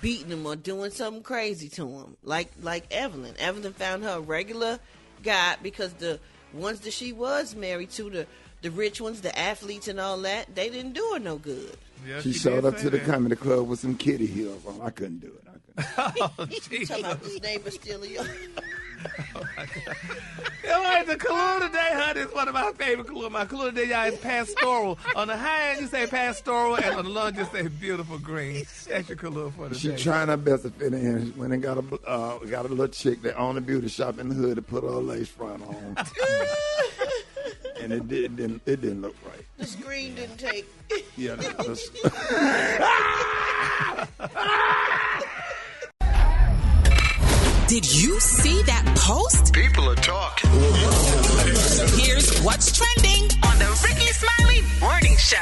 beating them or doing something crazy to them, like Evelyn. Evelyn found her a regular guy because the ones that she was married to, the rich ones, the athletes and all that, they didn't do her no good. Yeah, she showed up to the comedy club with some kitty heels on. I couldn't do it. Oh, you talking about this neighbor stealing your... Oh, my God. All right, the clue today, honey, is one of my favorite clues. My clue today, y'all, is pastoral. On the high end, you say pastoral, and on the low end, you say beautiful green. That's your clue for the day. She trying her best to fit in. Went and got a little chick that owned a beauty shop in the hood to put her a lace front on. And it didn't look right. The screen didn't take. Yeah. Did you see that post? People are talking. Here's what's trending on the Rickey Smiley Morning Show.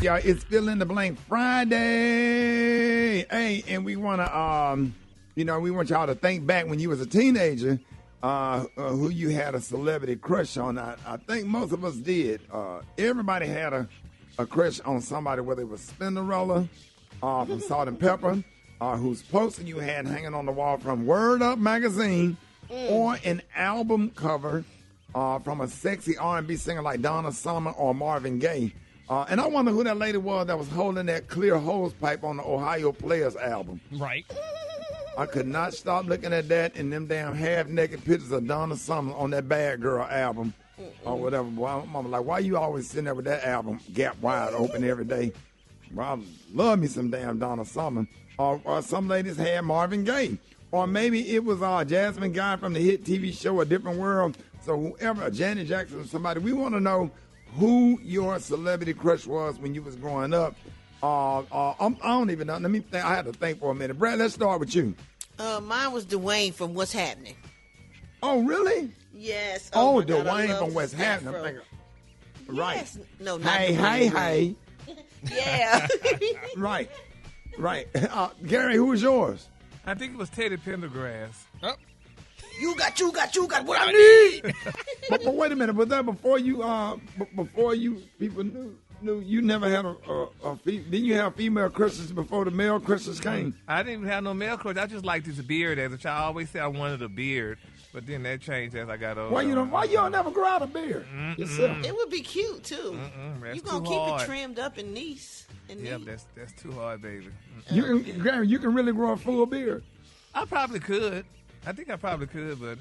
Yeah, it's Fill in the Blank Friday. Hey, and we want to, we want y'all to think back when you was a teenager, who you had a celebrity crush on. I think most of us did. Everybody had a crush on somebody, whether it was Spinderella, from Salt and Pepper, whose poster you had hanging on the wall from Word Up magazine, or an album cover from a sexy R&B singer like Donna Summer or Marvin Gaye. And I wonder who that lady was that was holding that clear hose pipe on the Ohio Players album. Right. I could not stop looking at that and them damn half-naked pictures of Donna Summer on that Bad Girl album or whatever. Well, Mama, like, why you always sitting there with that album gap wide open every day? Well, I love me some damn Donna Summer. Or some ladies had Marvin Gaye. Or maybe it was Jasmine Guy from the hit TV show A Different World. So whoever, Janet Jackson or somebody, we want to know who your celebrity crush was when you was growing up. I don't even know. Let me think. I had to think for a minute. Brad, let's start with you. Mine was Dwayne from What's Happening. Oh, really? Yes. Oh, Dwayne from What's Happening. I'm thinking, right. Yes. No, not Hey. Yeah. Right. Gary, who was yours? I think it was Teddy Pendergrass. Oh. You got what I need. but wait a minute. Was that before you people knew you never had a didn't you have female crushes before the male crushes came? I didn't even have no male crush. I just liked his beard as a child. I always said I wanted a beard, but then that changed as I got older. Why you don't never grow out a beard yourself? It would be cute too. You gonna keep it trimmed up and nice. Yeah, that's too hard, baby. You can really grow a full beard. I probably could. I think I probably could, but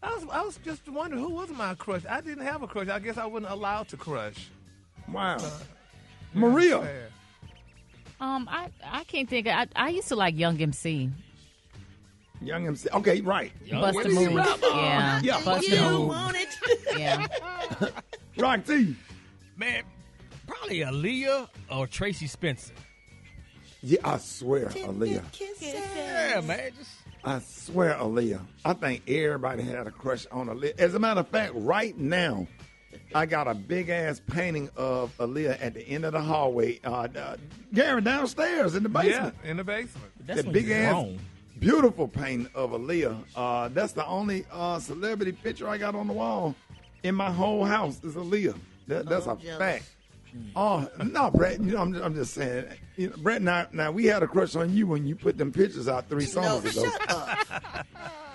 I was just wondering who was my crush. I didn't have a crush. I guess I wasn't allowed to crush. Wow. Maria. I can't think. I used to like Young MC. Young MC. Okay, right. Bust a move. Yeah. Yeah. Bust a move. Yeah. Roxy. Man, probably Aaliyah or Tracy Spencer. Yeah, I swear, Aaliyah. Yeah, man. I swear, Aaliyah. I think everybody had a crush on Aaliyah. As a matter of fact, right now, I got a big-ass painting of Aaliyah at the end of the hallway. Gary, downstairs in the basement. Yeah, in the basement. That big-ass, beautiful painting of Aaliyah. That's the only celebrity picture I got on the wall in my whole house is Aaliyah. That's a fact. Oh, no, Brett, I'm just saying. Brett, now, we had a crush on you when you put them pictures out 3 summers ago. Shut up.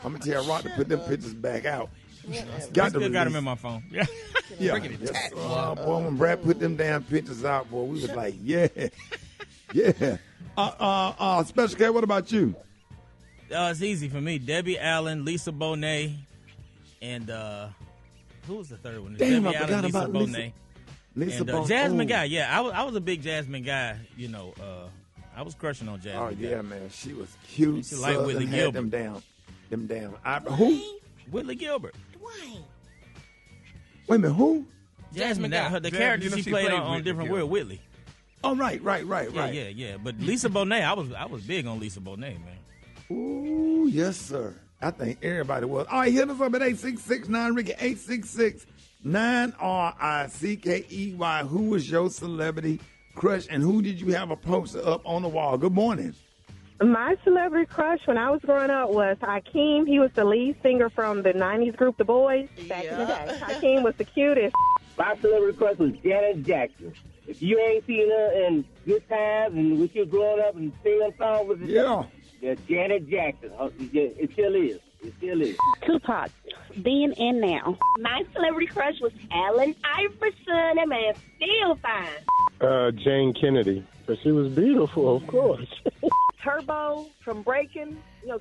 I'm going to tell Rock to put them pictures back out. Got them in my phone. Yeah. Boy, when Brad put them damn pictures out, boy, we was like, yeah. Special K, what about you? It's easy for me. Debbie Allen, Lisa Bonet, and who was the third one? Damn, Debbie I forgot Allen, Lisa about Bonet. Lisa And Jasmine Guy. Yeah, I was a big Jasmine Guy. I was crushing on Jasmine. Oh, Guy. yeah, man. She was cute. She like Whitley Gilbert. Them down. Who? Whitley Gilbert. Wait a minute, who? Jasmine Guy. The character she played on Different World, Whitley. Oh, right. Yeah. But Lisa Bonet, I was big on Lisa Bonet, man. Ooh, yes, sir. I think everybody was. All right, hit us up at 866-9-RICKY, 866-9-RICKEY. Who was your celebrity crush, and who did you have a poster up on the wall? Good morning. My celebrity crush when I was growing up was Hakeem. He was the lead singer from the 90s group The Boys back in the day. Hakeem was the cutest. My celebrity crush was Janet Jackson. If you ain't seen her in Good Times and when she was growing up and singing songs with yeah, Janet Jackson. It still is. Tupac, then and now. My celebrity crush was Allen Iverson. That man still fine. Jane Kennedy, but she was beautiful, of course. Turbo from Breaking,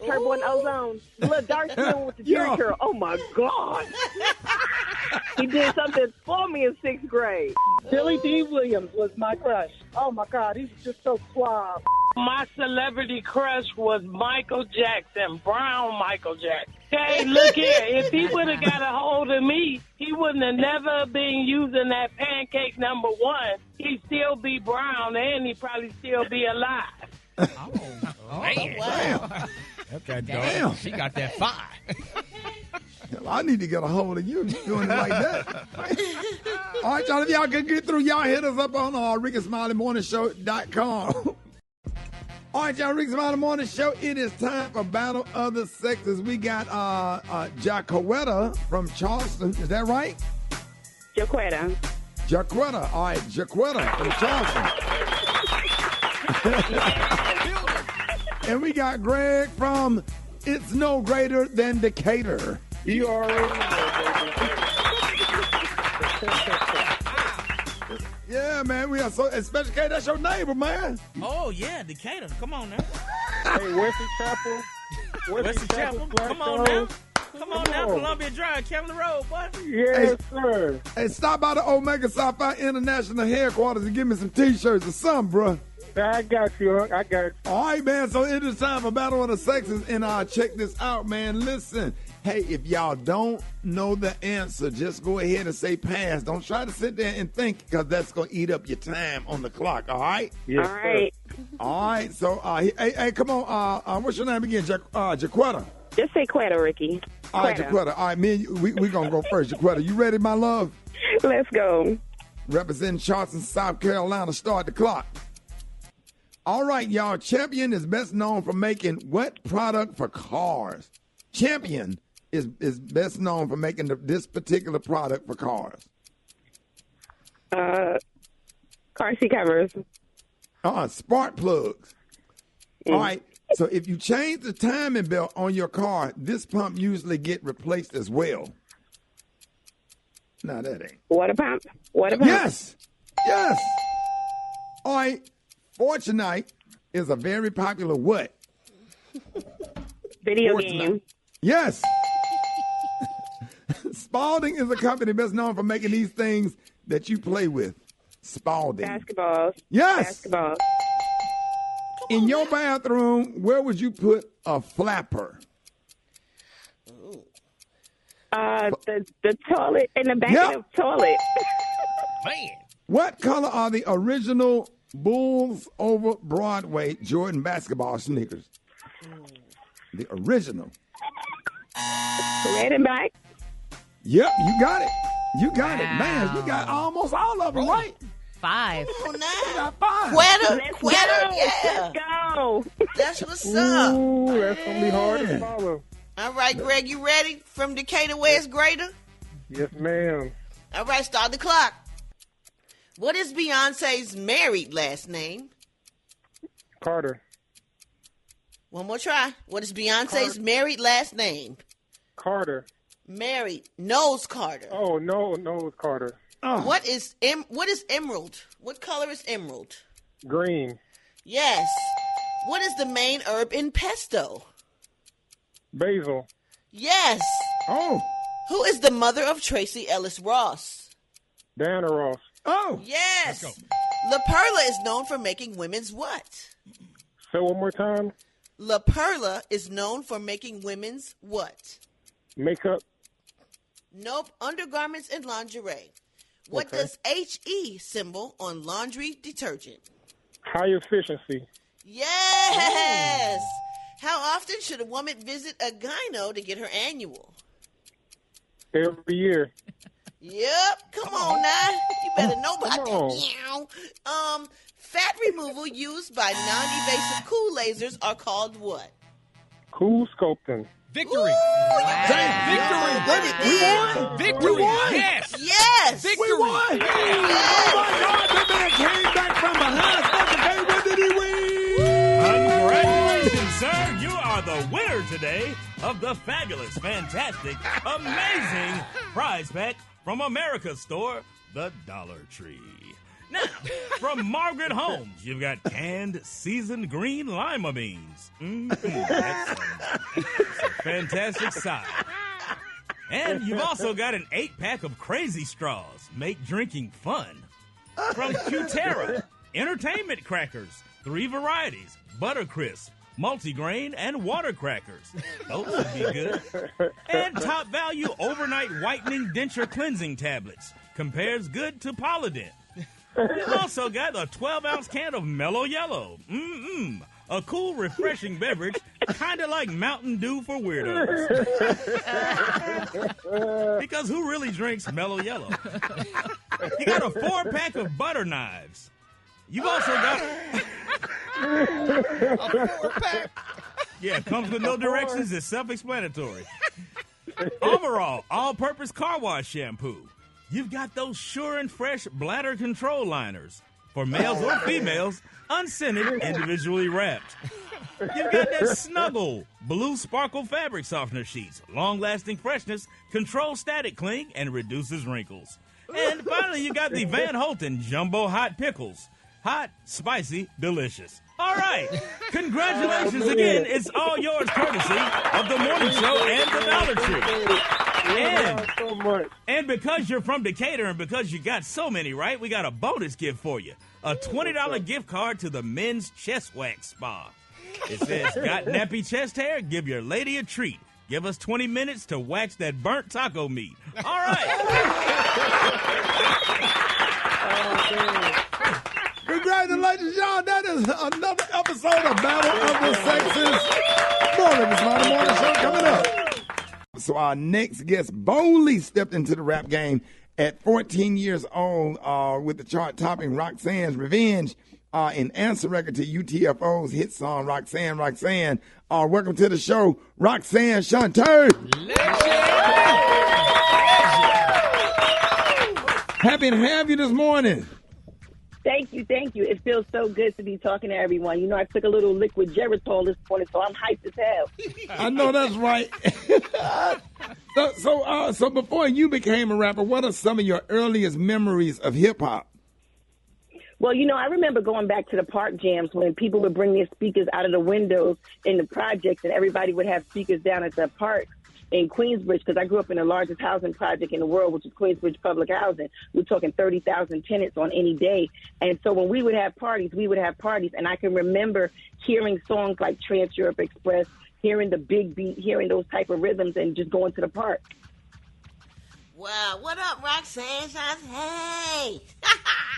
Turbo and Ozone. The little dark skin with the jerry curl. Oh, my God. He did something for me in 6th grade. Billy D. Williams was my crush. Oh, my God, he was just so suave. My celebrity crush was Michael Jackson, Brown Michael Jackson. Hey, look here, if he would have got a hold of me, he wouldn't have never been using that pancake number 1. He'd still be brown, and he'd probably still be alive. Man. Wow. Okay, damn. She got that fire. I need to get a hold of you doing it like that. All right, y'all, if y'all can get through, y'all hit us up on RickySmileyMorningShow.com. All right, y'all, Rickey Smiley Morning Show. It is time for Battle of the Sexes. We got Jaquetta from Charleston. Is that right? Jaquetta. All right, Jaquetta from Charleston. And we got Greg from It's No Greater Than Decatur. You already know, Yeah, man, we are so, especially K, that's your neighbor, man. Oh, yeah, Decatur. Come on now. Hey, Wesley Chapel. Wesley Chapel. Come on now. Come on now, Columbia Drive, Camden Road, boy. Yes, sir. Hey, stop by the Omega Sci-Fi International headquarters and give me some T-shirts or something, bro. I got you. All right, man, so it is time for Battle of the Sexes, and check this out, man. Listen, hey, if y'all don't know the answer, just go ahead and say pass. Don't try to sit there and think, because that's going to eat up your time on the clock, all right? Yes, all right. All right, so, hey, come on. What's your name again? Jaquetta? Just say Quetta, Ricky. All right, Jaquetta. All right, me and you, we going to go first. Jaquetta, you ready, my love? Let's go. Representing Charleston, South Carolina, start the clock. All right, y'all. Champion is best known for making what product for cars? Champion is best known for making this particular product for cars. Car seat covers. Spark plugs. All right. So if you change the timing belt on your car, this pump usually get replaced as well. No, that ain't. Water pump. Yes. All right. Fortnite is a very popular what? Video game. Yes. Spalding is a company best known for making these things that you play with. Spalding. Basketballs. Yes. Basketballs. In your bathroom, where would you put a flapper? The toilet in the back of the toilet. Man. What color are the original Bulls over Broadway Jordan basketball sneakers? The original. Red and black. Yep, you got it. You got it. Man, you got almost all of them right. 5. Oh, You now. got 5. Quitter, yeah. Let's go. That's what's up. Ooh, that's going to be hard to follow. All right, Greg, you ready? From Decatur, where's greater? Yes, ma'am. All right, start the clock. What is Beyonce's married last name? Carter. One more try. What is Beyonce's married last name? Carter. Married. Knowles Carter. Oh, no, it's Carter. What is emerald? What color is emerald? Green. Yes. What is the main herb in pesto? Basil. Yes. Oh. Who is the mother of Tracy Ellis Ross? Diana Ross. Oh. Yes. La Perla is known for making women's what? Say one more time. La Perla is known for making women's what? Makeup. Nope. Undergarments and lingerie. What does HE symbol on laundry detergent? High efficiency. Yes. How often should a woman visit a gyno to get her annual? Every year. Yep. Come on now. You better know about that. Fat removal used by non-evasive cool lasers are called what? Cool sculpting. Victory. Victory. We won. Victory. We won. Yes. Yes. Victory. We won. Yes. Oh, my God. That man came back from behind. Hey, what did he win? Congratulations, sir. You are the winner today of the fabulous, fantastic, amazing prize pack from America's store, the Dollar Tree. Now, from Margaret Holmes, you've got canned seasoned green lima beans. That's a fantastic side. And you've also got an 8-pack of crazy straws. Make drinking fun. From Qterra, entertainment crackers, 3 varieties, Buttercrisp, multigrain, and water crackers. Those would be good. And Top Value overnight whitening denture cleansing tablets. Compares good to Polident. You've also got a 12-ounce can of Mellow Yellow. A cool, refreshing beverage, kind of like Mountain Dew for weirdos. Because who really drinks Mellow Yellow? You got a 4-pack of butter knives. You've also got A 4-pack. Yeah, it comes with no directions. It's self-explanatory. Overall, all-purpose car wash shampoo. You've got those sure and fresh bladder control liners for males or females, unscented, individually wrapped. You've got that Snuggle blue sparkle fabric softener sheets, long-lasting freshness, controls static cling, and reduces wrinkles. And finally, you got the Van Houten Jumbo Hot Pickles. Hot, spicy, delicious. All right. Congratulations again. It's all yours courtesy of the Morning Show and the Dollar Tree. And because you're from Decatur and because you got so many right, we got a bonus gift for you. A $20 gift card to the men's chest wax spa. It says, got nappy chest hair? Give your lady a treat. Give us 20 minutes to wax that burnt taco meat. All right. Congratulations, y'all. That is another episode of Battle of the Sexes. Morning, Miss Money Morning Show coming up. So our next guest boldly stepped into the rap game at 14 years old with the chart-topping Roxanne's Revenge, an answer record to UTFO's hit song, Roxanne, Roxanne. Welcome to the show, Roxanne Shantae. Happy to have you this morning. Thank you. It feels so good to be talking to everyone. You know, I took a little liquid Geritol this morning, so I'm hyped as hell. I know that's right. So before you became a rapper, what are some of your earliest memories of hip-hop? Well, you know, I remember going back to the park jams when people would bring their speakers out of the windows in the projects, and everybody would have speakers down at the park in Queensbridge, because I grew up in the largest housing project in the world, which is Queensbridge Public Housing. We're talking 30,000 tenants on any day. And so when we would have parties, and I can remember hearing songs like Trans Europe Express, hearing the big beat, hearing those type of rhythms, and just going to the park. Wow, what up, Roxanne Shantae?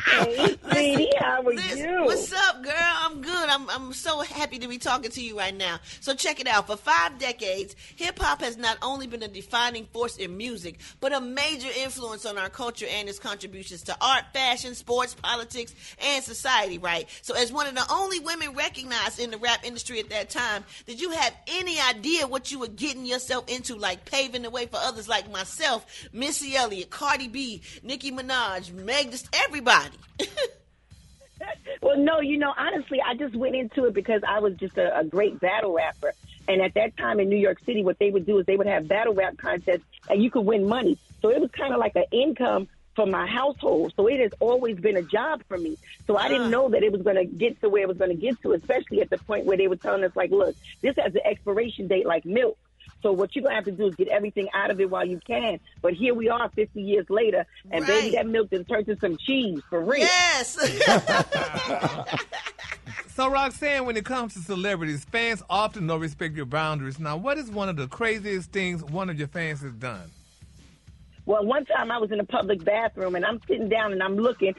Hey, sweetie, how are you? What's up, girl? I'm good. I'm so happy to be talking to you right now. So check it out. For 5 decades, hip-hop has not only been a defining force in music, but a major influence on our culture and its contributions to art, fashion, sports, politics, and society, right? So as one of the only women recognized in the rap industry at that time, did you have any idea what you were getting yourself into, like paving the way for others like myself, Missy Elliott, Cardi B, Nicki Minaj, Meg Thee, everybody? Well, no, honestly, I just went into it because I was just a great battle rapper. And at that time in New York City, what they would do is they would have battle rap contests and you could win money. So it was kind of like an income for my household. So it has always been a job for me. So I didn't know that it was going to get to where it was going to get to, especially at the point where they were telling us, like, look, this has an expiration date like milk. So what you're going to have to do is get everything out of it while you can. But here we are 50 years later, and baby, that milk has turned to some cheese, for real. Yes! So, Roxanne, when it comes to celebrities, fans often don't respect your boundaries. Now, what is one of the craziest things one of your fans has done? Well, one time I was in a public bathroom, and I'm sitting down, and I'm looking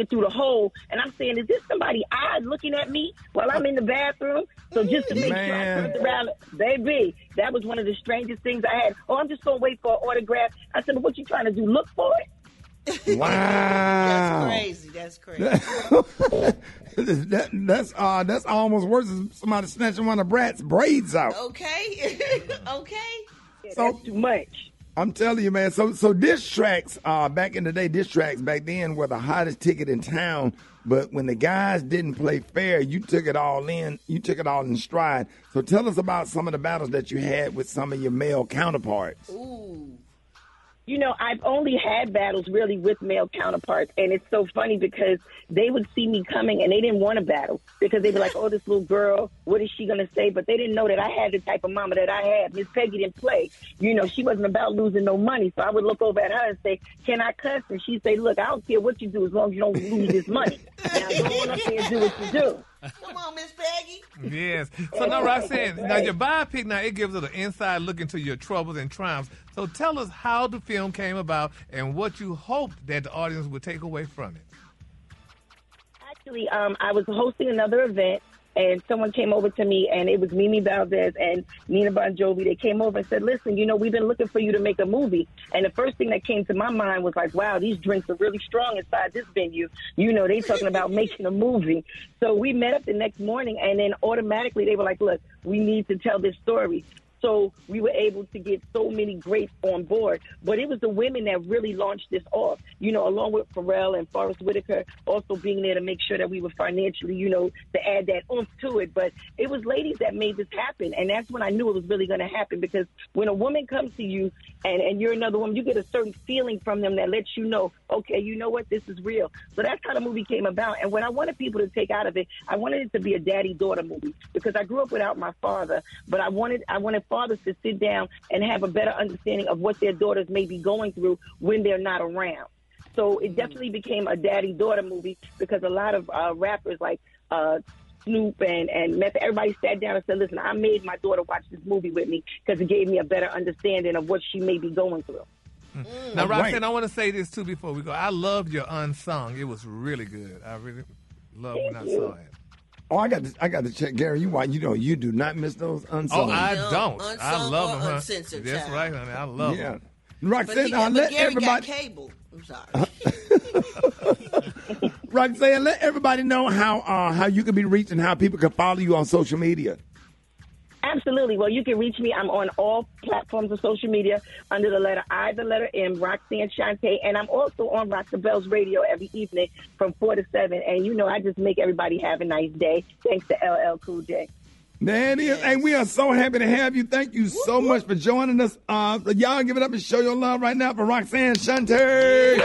through the hole, and I'm saying, is this somebody's eyes looking at me while I'm in the bathroom? So just to make sure I turned around, baby, that was one of the strangest things I had. Oh, I'm just going to wait for an autograph. I said, but what you trying to do, look for it? Wow. That's crazy. That's almost worse than somebody snatching one of Brat's braids out. Okay. Okay. Yeah, that's too much. I'm telling you, man. So diss tracks, back in the day, diss tracks back then were the hottest ticket in town. But when the guys didn't play fair, you took it all in. You took it all in stride. So tell us about some of the battles that you had with some of your male counterparts. Ooh. I've only had battles really with male counterparts, and it's so funny because they would see me coming and they didn't want to battle because they'd be like, oh, this little girl, what is she going to say? But they didn't know that I had the type of mama that I had. Miss Peggy didn't play. She wasn't about losing no money. So I would look over at her and say, can I cuss? And she'd say, look, I don't care what you do as long as you don't lose this money. Now go on up there and do what you do. Come on, Miss Peggy. Yes. So now, Roxanne, now your biopic, now it gives us an inside look into your troubles and triumphs. So tell us how the film came about and what you hoped that the audience would take away from it. Actually, I was hosting another event, and someone came over to me, and it was Mimi Valdez and Nina Bon Jovi. They came over and said, listen, we've been looking for you to make a movie. And the first thing that came to my mind was like, wow, these drinks are really strong inside this venue. They talking about making a movie. So we met up the next morning, and then automatically they were like, look, we need to tell this story. So we were able to get so many greats on board. But it was the women that really launched this off, along with Pharrell and Forrest Whitaker also being there to make sure that we were financially, to add that oomph to it. But it was ladies that made this happen. And that's when I knew it was really going to happen, because when a woman comes to you and you're another woman, you get a certain feeling from them that lets you know, okay, you know what, this is real. So that's how the movie came about. And what I wanted people to take out of it, I wanted it to be a daddy-daughter movie, because I grew up without my father, but I wanted fathers to sit down and have a better understanding of what their daughters may be going through when they're not around. So it definitely became a daddy-daughter movie, because a lot of rappers like Snoop and Method, everybody sat down and said, listen, I made my daughter watch this movie with me because it gave me a better understanding of what she may be going through. Now, Roxanne, I want to say this, too, before we go. I loved your Unsung. It was really good. I really loved when I saw it. Oh, I got to check, Gary. You do not miss those unsung. Oh, I don't. Unsung I love them, uncensored. That's right, honey. I love them. Roxanne, but let Gary everybody. got cable. I'm sorry. Roxanne, let everybody know how you can be reached and how people can follow you on social media. Absolutely. Well, you can reach me. I'm on all platforms of social media under the letter I, the letter M, Roxanne Shantae. And I'm also on Rock the Bells Radio every evening from 4 to 7. And, I just make everybody have a nice day. Thanks to LL Cool J. There it is. Hey, we are so happy to have you. Thank you so much for joining us. Y'all give it up and show your love right now for Roxanne Shantae.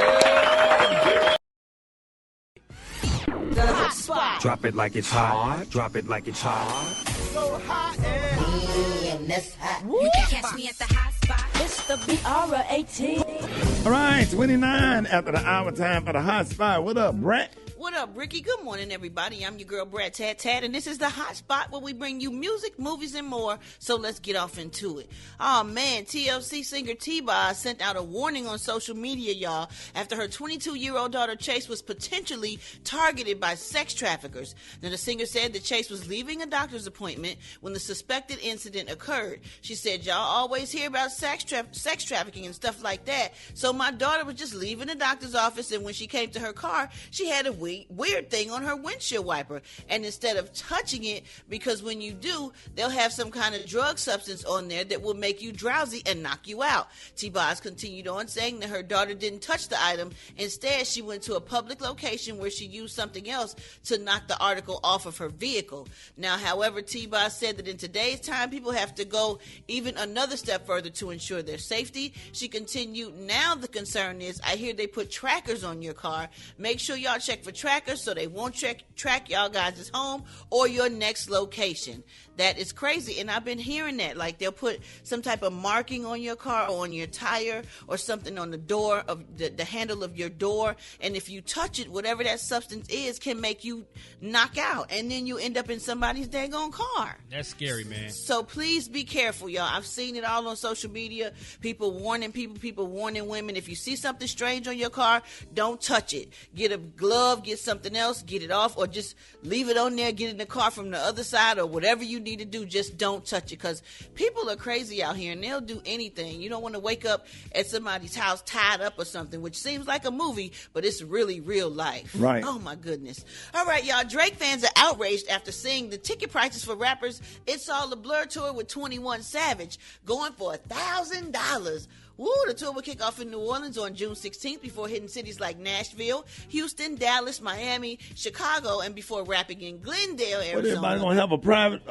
The hot spot. Drop it like it's hot. Drop it like it's hot. So hot and that's hot. You can catch me at the hot spot. It's the BR18. All right, 29 after the hour time for the hot spot. What up, Brat? What up, Ricky? Good morning, everybody. I'm your girl, Brad Tat Tat, and this is the Hot Spot where we bring you music, movies, and more. So let's get off into it. Oh, man, TLC singer TBar sent out a warning on social media, y'all, after her 22-year-old daughter Chase was potentially targeted by sex traffickers. Now, the singer said that Chase was leaving a doctor's appointment when the suspected incident occurred. She said, y'all always hear about sex trafficking and stuff like that. So my daughter was just leaving the doctor's office, and when she came to her car, she had a weird thing on her windshield wiper. And instead of touching it, because when you do, they'll have some kind of drug substance on there that will make you drowsy and knock you out. T-Boz continued on saying that her daughter didn't touch the item. Instead, she went to a public location where she used something else to knock the article off of her vehicle. Now, however, T-Boz said that in today's time, people have to go even another step further to ensure their safety. She continued, now the concern is, I hear they put trackers on your car. Make sure y'all check for trackers so they won't track y'all guys' home or your next location. That is crazy, and I've been hearing that. Like, they'll put some type of marking on your car or on your tire or something on the door of the handle of your door, and if you touch it, whatever that substance is can make you knock out, and then you end up in somebody's daggone car. That's scary, man. So please be careful, y'all. I've seen it all on social media. People warning people warning women. If you see something strange on your car, don't touch it. Get a glove, get something else, get it off, or just leave it on there, get in the car from the other side, or whatever you need to do. Just don't touch it, because people are crazy out here and they'll do anything. You don't want to wake up at somebody's house tied up or something, which seems like a movie, but it's really real life. Right. Oh my goodness. All right, y'all. Drake fans are outraged after seeing the ticket prices for rappers It's All a Blur tour with 21 Savage going for $1,000. Woo, the tour will kick off in New Orleans on June 16th before hitting cities like Nashville, Houston, Dallas, Miami, Chicago, and before rapping in Glendale, Arizona. What, everybody gonna have a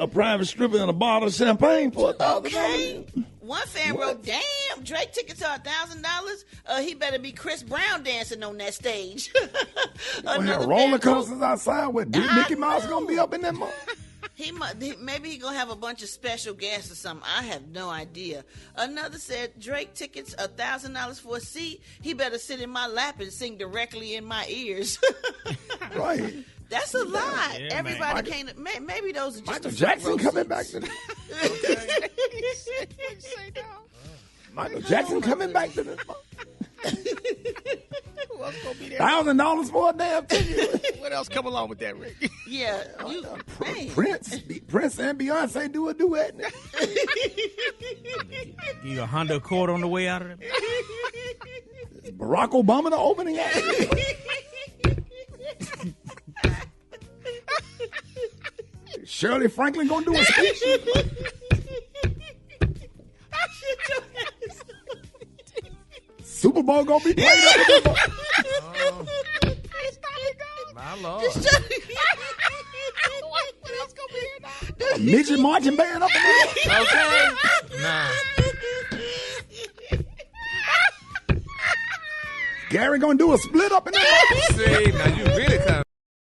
private stripper and a bottle of champagne for $1,000? Okay. One fan wrote, damn, Drake tickets are $1,000? He better be Chris Brown dancing on that stage. Gonna have roller coasters outside with Mickey Mouse gonna be up in that mall. Maybe he gonna have a bunch of special guests or something. I have no idea. Another said, Drake tickets $1,000 for a seat. He better sit in my lap and sing directly in my ears. Right. That's a lot. Yeah, everybody can't. Maybe those are just Michael Jackson coming back to the. Michael Jackson coming back to the. $1,000 for a damn ticket. What else come along with that, Rick? Yeah, Prince and Beyonce do a duet. Give you a Honda Accord on the way out of it. Barack Obama the opening act. Shirley Franklin gonna do a speech. Super Bowl gonna be played up. My Lord. What else gonna be here now? A midget marching band up in there. Okay. Nah. Gary gonna do a split up in there. See, now you really kind